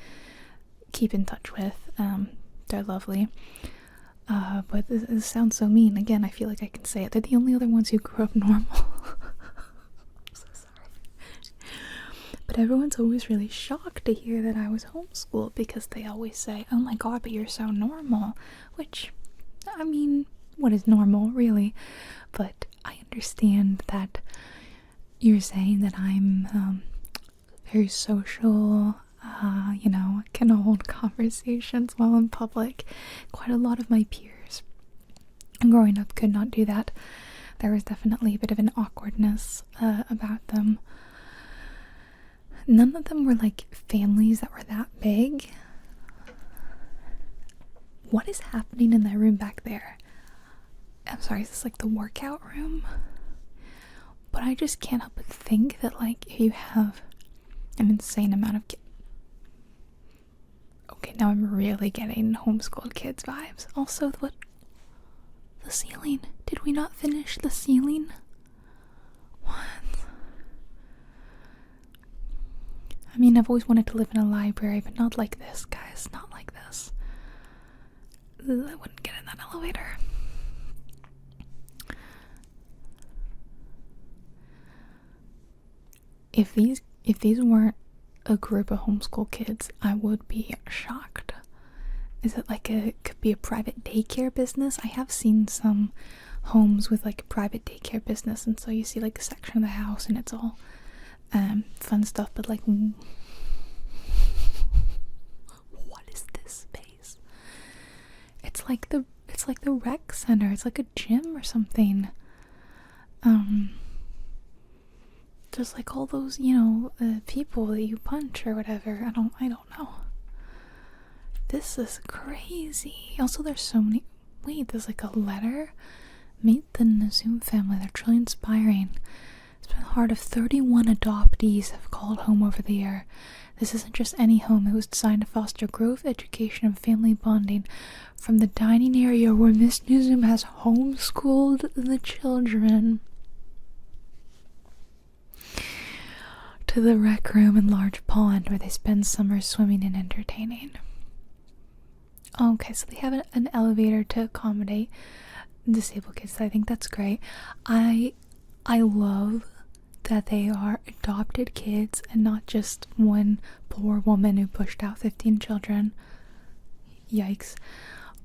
keep in touch with. They're lovely. But this sounds so mean. Again, I feel like I can say it. They're the only other ones who grew up normal. I'm so sorry. But everyone's always really shocked to hear that I was homeschooled, because they always say, oh my god, but you're so normal. Which, I mean, what is normal, really? But I understand that you're saying that I'm very social, you know, can hold conversations while in public. Quite a lot of my peers growing up could not do that. there was definitely a bit of an awkwardness about them. None of them were like families that were that big. What is happening in that room back there? I'm sorry, is this like the workout room? But I just can't help but think that, like, if you have an insane amount of kids. Okay, now I'm really getting homeschooled kids vibes. Also, what? The ceiling. Did we not finish the ceiling? What? I mean, I've always wanted to live in a library, but not like this, guys. Not like this. I wouldn't get in that elevator. If these weren't a group of homeschool kids, I would be shocked. Is it like could be a private daycare business? I have seen some homes with like a private daycare business, and so you see like a section of the house and it's all fun stuff, but like, what is this space? It's like the rec center. It's like a gym or something. Just like all those, people that you punch or whatever. I don't know. This is crazy. Also, there's so many. Wait, there's like a letter. Meet the Nazum family. They're truly inspiring. It's been the heart of 31 adoptees have called home over the year. This isn't just any home. It was designed to foster growth, education, and family bonding. From the dining area where Miss Nazum has homeschooled the children, to the rec room and large pond where they spend summers swimming and entertaining. Okay, so they have an elevator to accommodate disabled kids. I think that's great. I love that they are adopted kids and not just one poor woman who pushed out 15 children. Yikes.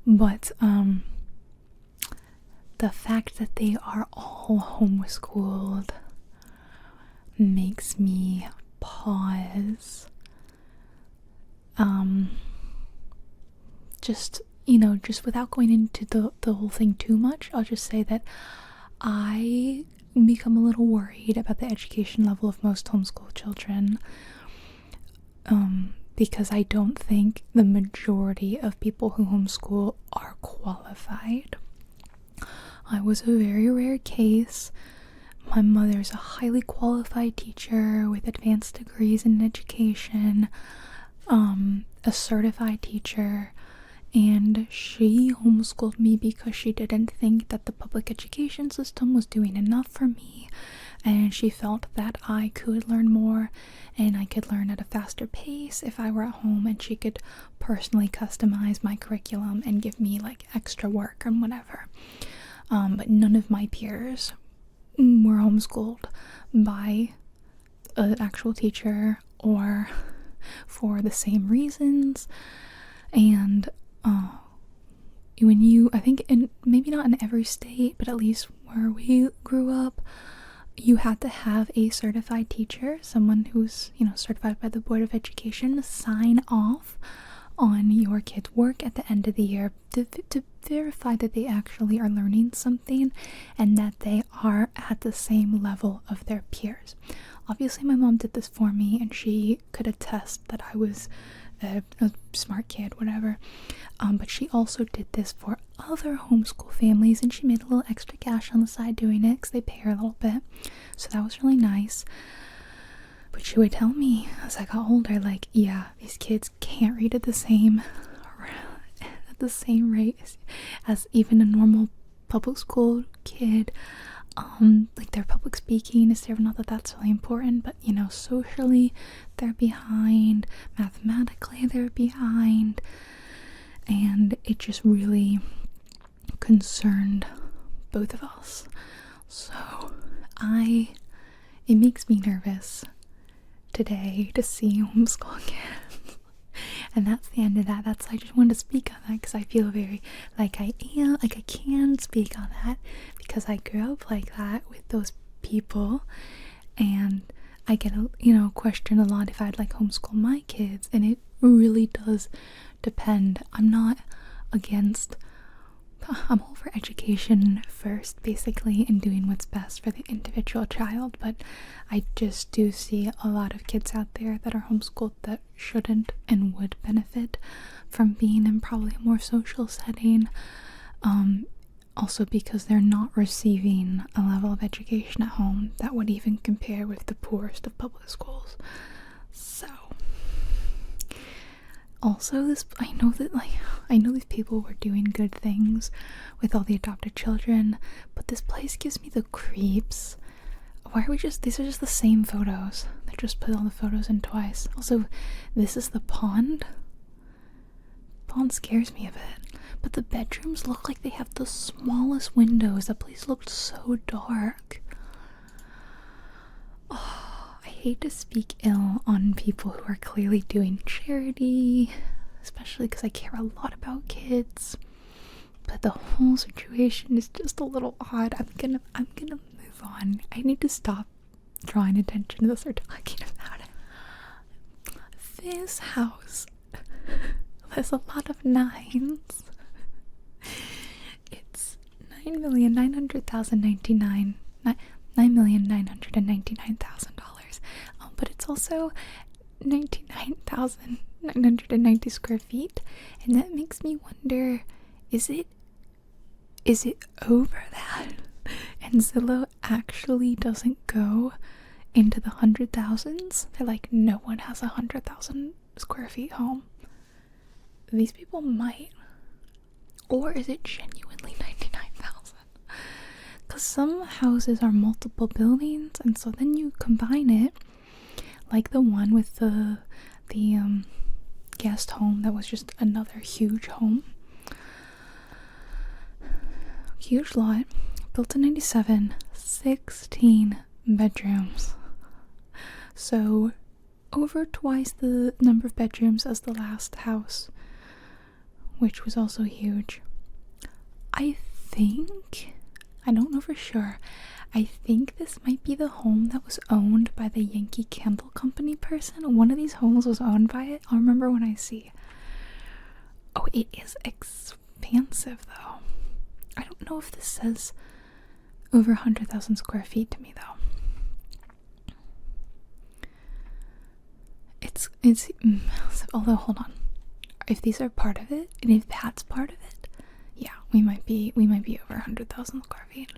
But the fact that they are all homeschooled makes me pause. Just without going into the whole thing too much, I'll just say that I become a little worried about the education level of most homeschool children, because I don't think the majority of people who homeschool are qualified. I was a very rare case. My mother's a highly qualified teacher with advanced degrees in education, a certified teacher, and she homeschooled me because she didn't think that the public education system was doing enough for me, and she felt that I could learn more and I could learn at a faster pace if I were at home, and she could personally customize my curriculum and give me like extra work and whatever. But none of my peers were homeschooled by an actual teacher or for the same reasons. And I think maybe not in every state, but at least where we grew up, you had to have a certified teacher, someone who's, certified by the Board of Education, sign off on your kids' work at the end of the year to verify that they actually are learning something and that they are at the same level of their peers. Obviously, my mom did this for me, and she could attest that I was a smart kid, whatever. But she also did this for other homeschool families, and she made a little extra cash on the side doing it because they pay her a little bit. So that was really nice. But she would tell me as I got older, like, yeah, these kids can't read at the same rate as even a normal public school kid. Like, their public speaking is not that that's really important, but socially they're behind, mathematically they're behind, and it just really concerned both of us. So it makes me nervous today to see homeschool kids. And that's the end of that. I just wanted to speak on that because I feel very I can speak on that because I grew up like that with those people, and I get questioned a lot if I'd homeschool my kids, and it really does depend. I'm not against I'm all for education first, basically, and doing what's best for the individual child, but I just do see a lot of kids out there that are homeschooled that shouldn't and would benefit from being in probably a more social setting, also because they're not receiving a level of education at home that would even compare with the poorest of public schools. So also, I know these people were doing good things with all the adopted children, but this place gives me the creeps. Why are these are just the same photos. They just put all the photos in twice. Also, this is the pond. Pond scares me a bit. But the bedrooms look like they have the smallest windows. The place looked so dark. Oh, I hate to speak ill on people who are clearly doing charity, especially because I care a lot about kids. But the whole situation is just a little odd. I'm gonna move on. I need to stop drawing attention to this or talking about it. This house, there's a lot of nines. It's $9,999,000. But it's also 99,990 square feet, and that makes me wonder, is it over that? And Zillow actually doesn't go into the 100,000s? They're like, no one has 100,000 square feet home. These people might. Or is it genuinely 99,000? Because some houses are multiple buildings, and so then you combine it, like the one with the guest home that was just another huge home. Huge lot, built in 97, 16 bedrooms. So over twice the number of bedrooms as the last house, which was also huge. I don't know for sure, I think this might be the home that was owned by the Yankee Candle Company person. One of these homes was owned by it. I'll remember when I see. Oh, it is expansive though. I don't know if this says over 100,000 square feet to me though. It's massive. Although, hold on. If these are part of it, and if that's part of it, yeah, we might be over 100,000 square feet.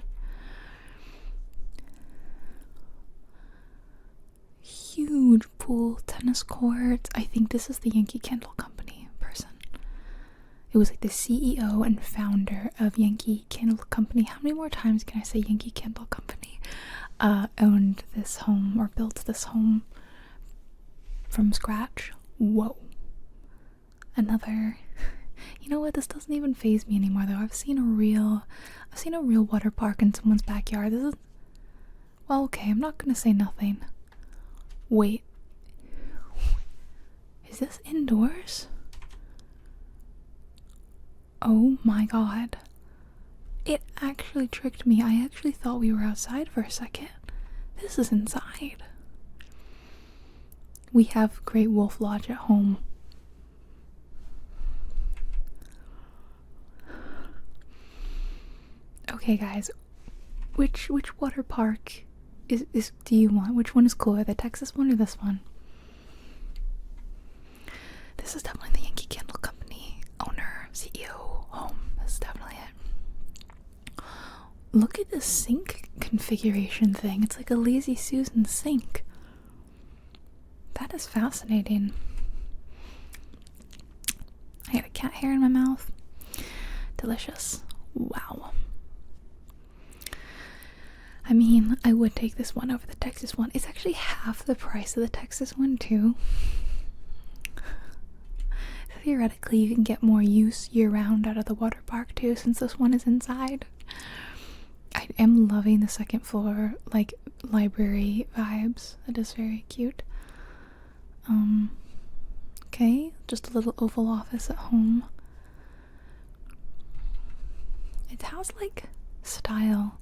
Huge pool, tennis courts. I think this is the Yankee Candle Company person. It was like the CEO and founder of Yankee Candle Company. How many more times can I say Yankee Candle Company? Owned this home or built this home from scratch. Whoa. Another. You know what? This doesn't even faze me anymore though. I've seen a real water park in someone's backyard. This is. Well, okay. I'm not gonna say nothing. Wait. Is this indoors? Oh my god. It actually tricked me. I actually thought we were outside for a second. This is inside. We have Great Wolf Lodge at home. Okay guys, which water park is do you want? Which one is cooler, the Texas one or this one? This is definitely the Yankee Candle Company owner, CEO home. This is definitely it. Look at the sink configuration thing. It's like a Lazy Susan sink. That is fascinating. I got a cat hair in my mouth. Delicious. Wow. I mean, I would take this one over the Texas one. It's actually half the price of the Texas one, too. Theoretically, you can get more use year-round out of the water park, too, since this one is inside. I am loving the second floor, like, library vibes. That is very cute. Okay, just a little oval office at home. It has, like, style.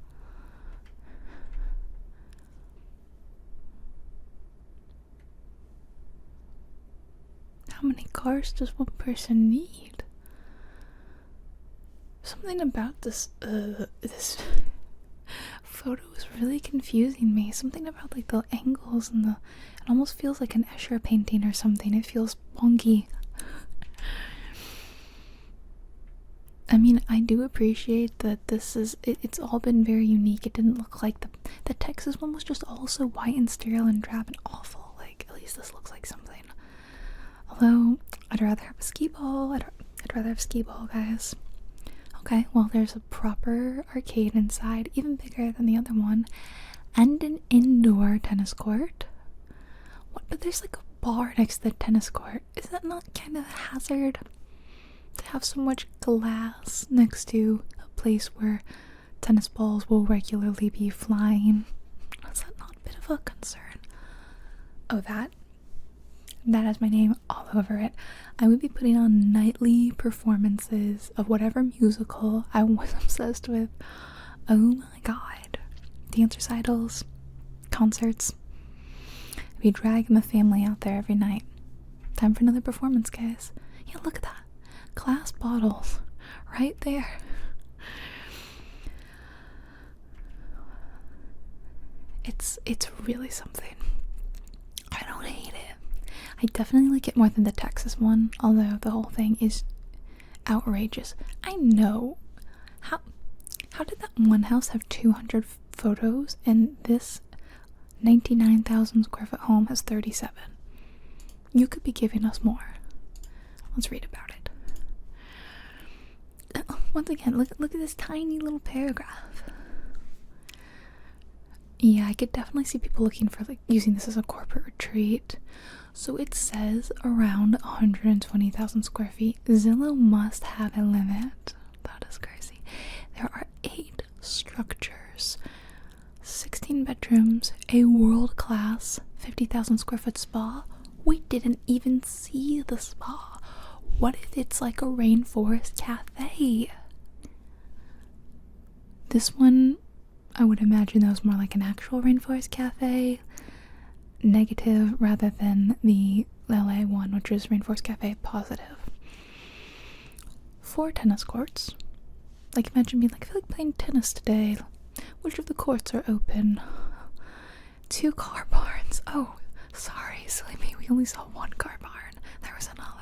How many cars does one person need? So Something about this photo is really confusing me. Something about like the angles and it almost feels like an Escher painting or something. It feels wonky. I mean, I do appreciate that it's all been very unique. It didn't look like the Texas one was just all so white and sterile and drab and awful. Like, at least this looks like something. Although, I'd rather have a skee ball. I'd rather have a skee ball, guys. Okay, well, there's a proper arcade inside, even bigger than the other one, and an indoor tennis court. What? But there's like a bar next to the tennis court. Is that not kind of a hazard? To have so much glass next to a place where tennis balls will regularly be flying. Is that not a bit of a concern? Oh, that has my name all over it. I would be putting on nightly performances of whatever musical I was obsessed with. Oh my god. Dance recitals, concerts. I'd be dragging the family out there every night. Time for another performance, guys. Yeah, look at that. Glass bottles right there. It's really something. I don't hate it. I definitely like it more than the Texas one, although the whole thing is outrageous. I know. How did that one house have 200 photos and this 99,000 square foot home has 37? You could be giving us more. Let's read about it. Once again, look at this tiny little paragraph. Yeah, I could definitely see people looking for like using this as a corporate retreat. So it says around 120,000 square feet. Zillow must have a limit. That is crazy. There are 8 structures, 16 bedrooms, a world-class 50,000 square foot spa. We didn't even see the spa. What if it's like a rainforest cafe? This one, I would imagine that was more like an actual rainforest cafe. Negative rather than the LA one, which is rainforest cafe positive. 4 tennis courts. Like, imagine being like, I feel like playing tennis today. Which of the courts are open? 2 car barns. Oh, sorry, silly me. We only saw 1 car barn. There was another.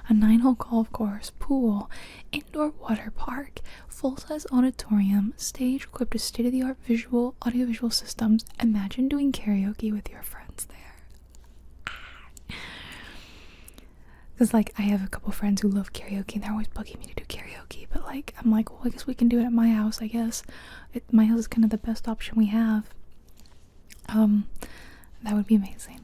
A 9-hole golf course, pool, indoor water park, full-size auditorium, stage equipped with state-of-the-art audiovisual systems. Imagine doing karaoke with your friends there. Because, like, I have a couple friends who love karaoke, and they're always bugging me to do karaoke, but, like, I'm like, well, I guess we can do it at my house, I guess. My house is kind of the best option we have. That would be amazing.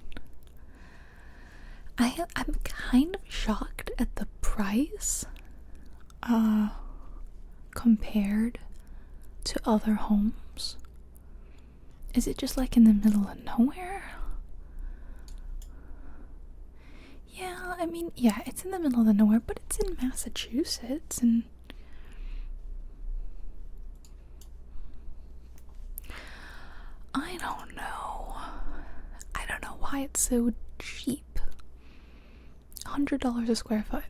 I'm kind of shocked at the price compared to other homes. Is it just like in the middle of nowhere? Yeah, I mean, yeah, it's in the middle of nowhere, but it's in Massachusetts, and I don't know why it's so cheap. $100 a square foot.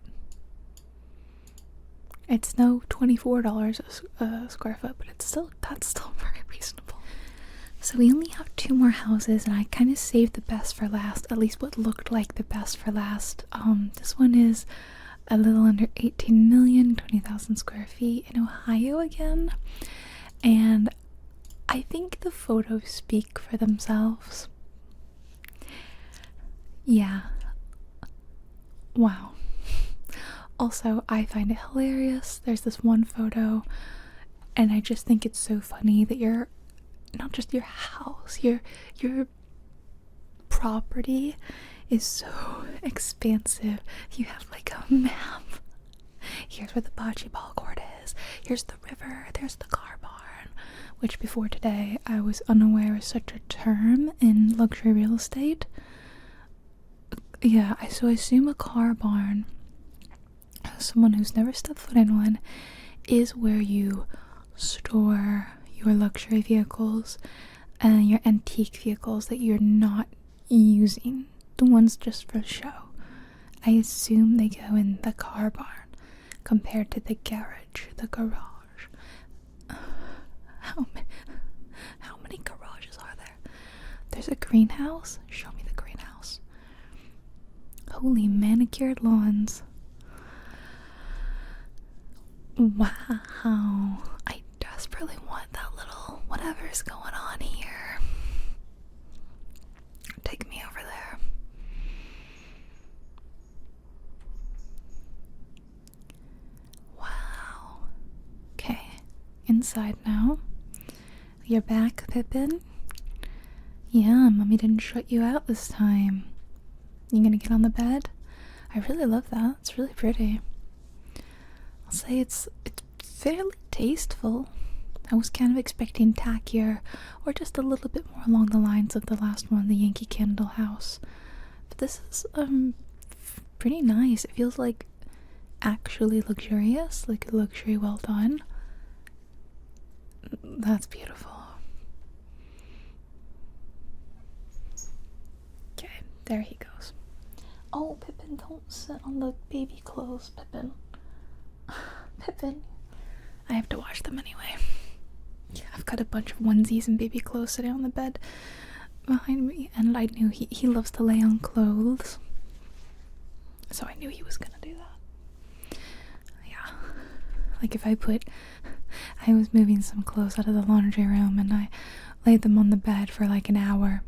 It's no $24 a square foot, but that's still very reasonable. So we only have 2 more houses, and I kind of saved the best for last, at least what looked like the best for last. This one is a little under 18 million, 20,000 square feet in Ohio again, and I think the photos speak for themselves. Yeah. Wow. Also, I find it hilarious. There's this one photo, and I just think it's so funny that you're not just your house, your property is so expansive. You have like a map. Here's where the bocce ball court is. Here's the river. There's the car barn, which before today I was unaware is such a term in luxury real estate. Yeah, so I assume a car barn, someone who's never stepped foot in one, is where you store your luxury vehicles and your antique vehicles that you're not using, the ones just for show. I assume they go in the car barn, compared to the garage. How many garages are there? There's a greenhouse. Show me the greenhouse. Holy manicured lawns. Wow. I desperately want that little whatever's going on here. Take me over there. Wow. Okay. Inside now. You're back, Pippin? Yeah, Mommy didn't shut you out this time. You gonna get on the bed? I really love that. It's really pretty. I'll say it's fairly tasteful. I was kind of expecting tackier, or just a little bit more along the lines of the last one, the Yankee Candle House. But this is pretty nice. It feels like actually luxurious, like luxury well done. That's beautiful. Okay, there he goes. Oh, Pippin, don't sit on the baby clothes, Pippin. Pippin. I have to wash them anyway. Yeah, I've got a bunch of onesies and baby clothes sitting on the bed behind me, and I knew he loves to lay on clothes. So I knew he was gonna do that. Yeah. Like if I was moving some clothes out of the laundry room and I laid them on the bed for like an hour.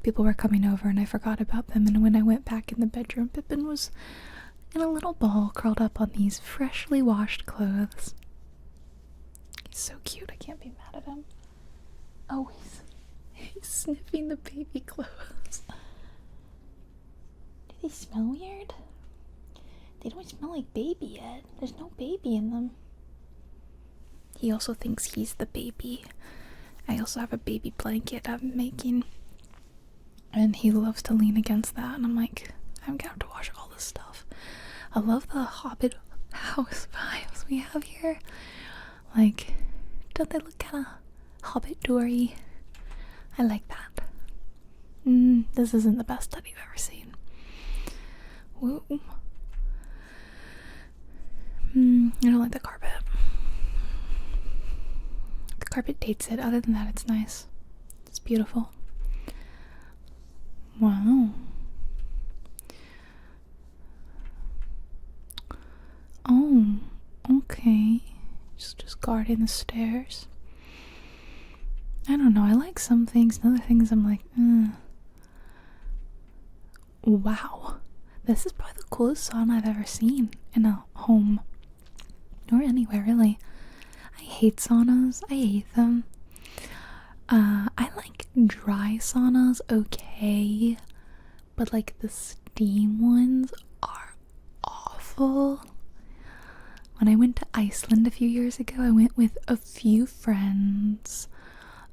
People were coming over and I forgot about them, and when I went back in the bedroom, Pippin was in a little ball curled up on these freshly washed clothes. He's so cute, I can't be mad at him. Oh, he's sniffing the baby clothes. Do they smell weird? They don't smell like baby yet. There's no baby in them. He also thinks he's the baby. I also have a baby blanket I'm making, and he loves to lean against that, and I'm like, I'm gonna have to wash all this stuff. I love the Hobbit house vibes we have here. Like, don't they look kind of Hobbit-doory? I like that. This isn't the best study I've ever seen. Whoa. I don't like the carpet. The carpet dates it. Other than that, it's nice. It's beautiful. Wow. Oh, okay. Just guarding the stairs. I don't know. I like some things, and other things I'm like, Wow. This is probably the coolest sauna I've ever seen in a home. Or anywhere, really. I hate saunas. I hate them. I like dry saunas, okay. But like the steam ones are awful. When I went to Iceland a few years ago, I went with a few friends.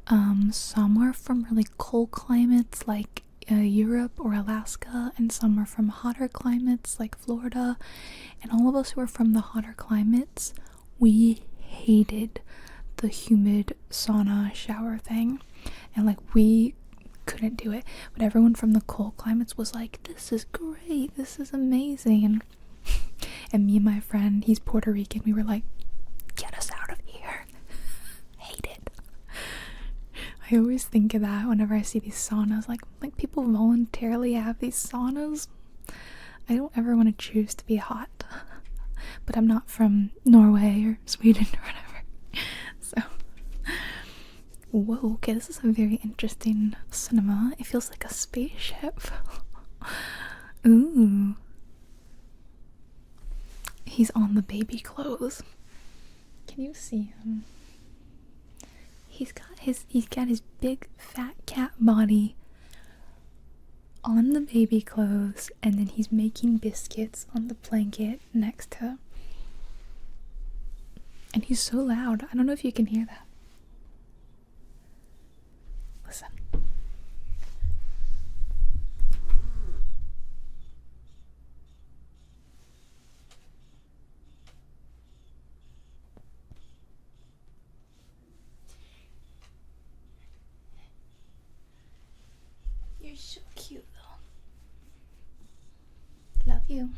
Some are from really cold climates like Europe or Alaska, and some are from hotter climates like Florida. And all of us who are from the hotter climates, we hated the humid sauna shower thing. And like we couldn't do it. But everyone from the cold climates was like, this is great, this is amazing. And me and my friend, he's Puerto Rican, we were like, get us out of here. Hate it. I always think of that whenever I see these saunas, like people voluntarily have these saunas. I don't ever want to choose to be hot, but I'm not from Norway or Sweden or whatever. So, whoa, okay, this is a very interesting cinema. It feels like a spaceship. Ooh. He's on the baby clothes. Can you see him? He's got his big fat cat body on the baby clothes, and then he's making biscuits on the blanket next to him. And he's so loud. I don't know if you can hear that. Listen. You're so cute, though. Love you.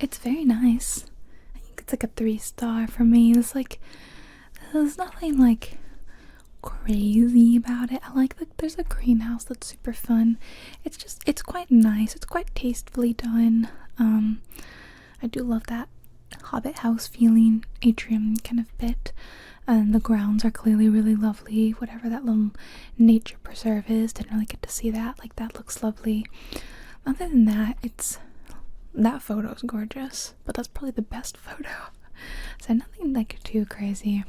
It's very nice. I think it's like a 3-star for me. There's nothing like crazy about it. I like there's a greenhouse that's super fun. It's quite nice. It's quite tastefully done. I do love that Hobbit house feeling, atrium kind of bit. And the grounds are clearly really lovely. Whatever that little nature preserve is, didn't really get to see that. Like, that looks lovely. Other than that, that photo's gorgeous, but that's probably the best photo. So nothing like too crazy,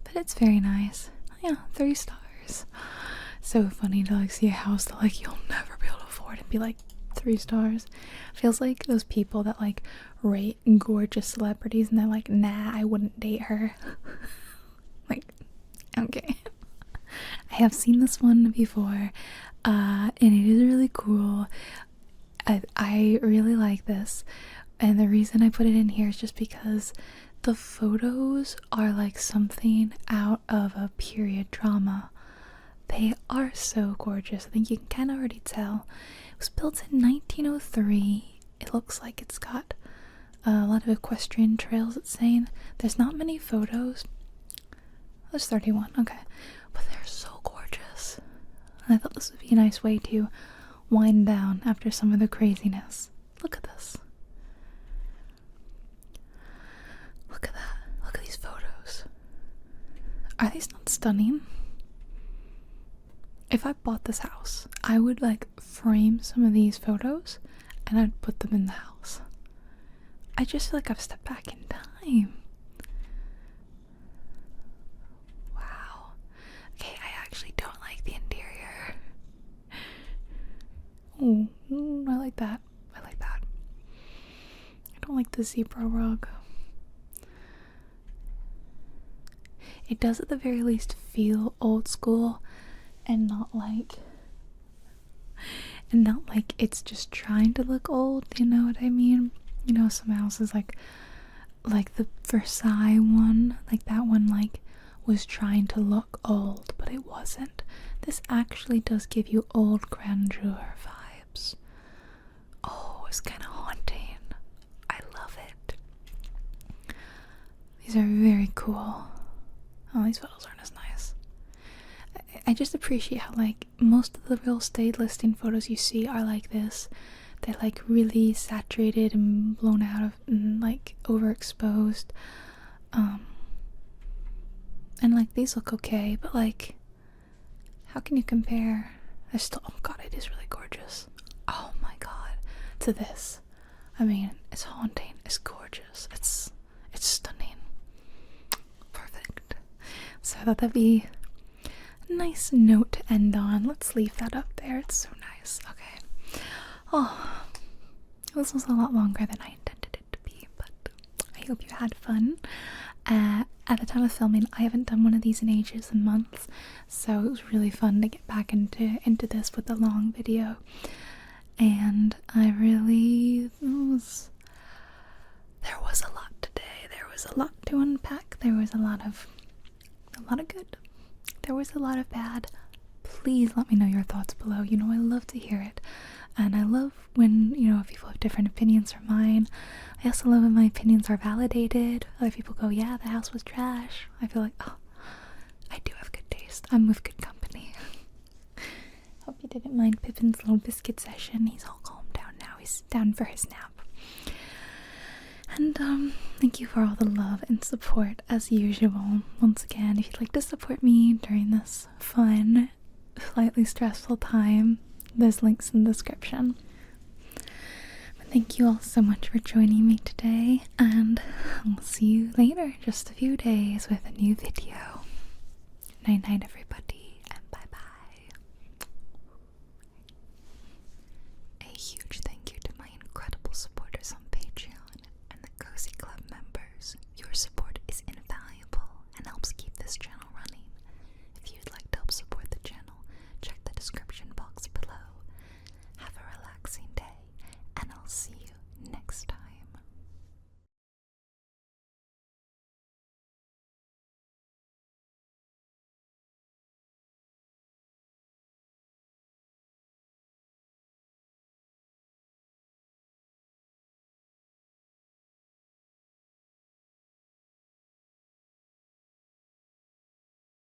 but it's very nice. Yeah, 3 stars. So funny to like see a house that like you'll never be able to afford and be like 3 stars. Feels like those people that like rate gorgeous celebrities and they're like, nah, I wouldn't date her. Like, okay. I have seen this one before, and it is really cool. I really like this, and the reason I put it in here is just because the photos are like something out of a period drama. They are so gorgeous. I think you can kind of already tell. It was built in 1903. It looks like it's got a lot of equestrian trails, it's saying. There's not many photos. There's 31, okay. But they're so gorgeous. And I thought this would be a nice way to wind down after some of the craziness. Look at this. Look at that. Look at these photos. Are these not stunning? If I bought this house, I would like frame some of these photos and I'd put them in the house. I just feel like I've stepped back in time. Wow. Okay, I actually don't like the interior. Oh, I like that. I like that. I don't like the zebra rug. It does at the very least feel old school and not like it's just trying to look old, you know what I mean? You know, some houses like the Versailles one, like that one like was trying to look old, but it wasn't. This actually does give you old grandeur vibes. Oh, it's kind of haunting. I love it. These are very cool. Oh, these photos aren't as nice. I just appreciate how like most of the real estate listing photos you see are like this. They're like really saturated and blown out of and like overexposed. And like these look okay, but like how can you compare? There's still, oh god, it is really gorgeous. Oh my god, to this. I mean, it's haunting, it's gorgeous, it's stunning. Perfect. So I thought that'd be a nice note to end on. Let's leave that up there. It's so nice. Okay. Oh, this was a lot longer than I intended it to be, but I hope you had fun. At the time of filming, I haven't done one of these in ages and months, so it was really fun to get back into this with a long video. And I really there was a lot today. There was a lot to unpack. There was a lot of good. There was a lot of bad. Please let me know your thoughts below. You know, I love to hear it. And I love when, you know, people have different opinions from mine. I also love when my opinions are validated. Other people go, yeah, the house was trash. I feel like, oh, I do have good taste. I'm with good company. Hope you didn't mind Pippin's little biscuit session. He's all calmed down now. He's down for his nap. And thank you for all the love and support as usual. Once again, if you'd like to support me during this fun, slightly stressful time, there's links in the description. But thank you all so much for joining me today, and I'll see you later, just a few days, with a new video. Night night, everybody.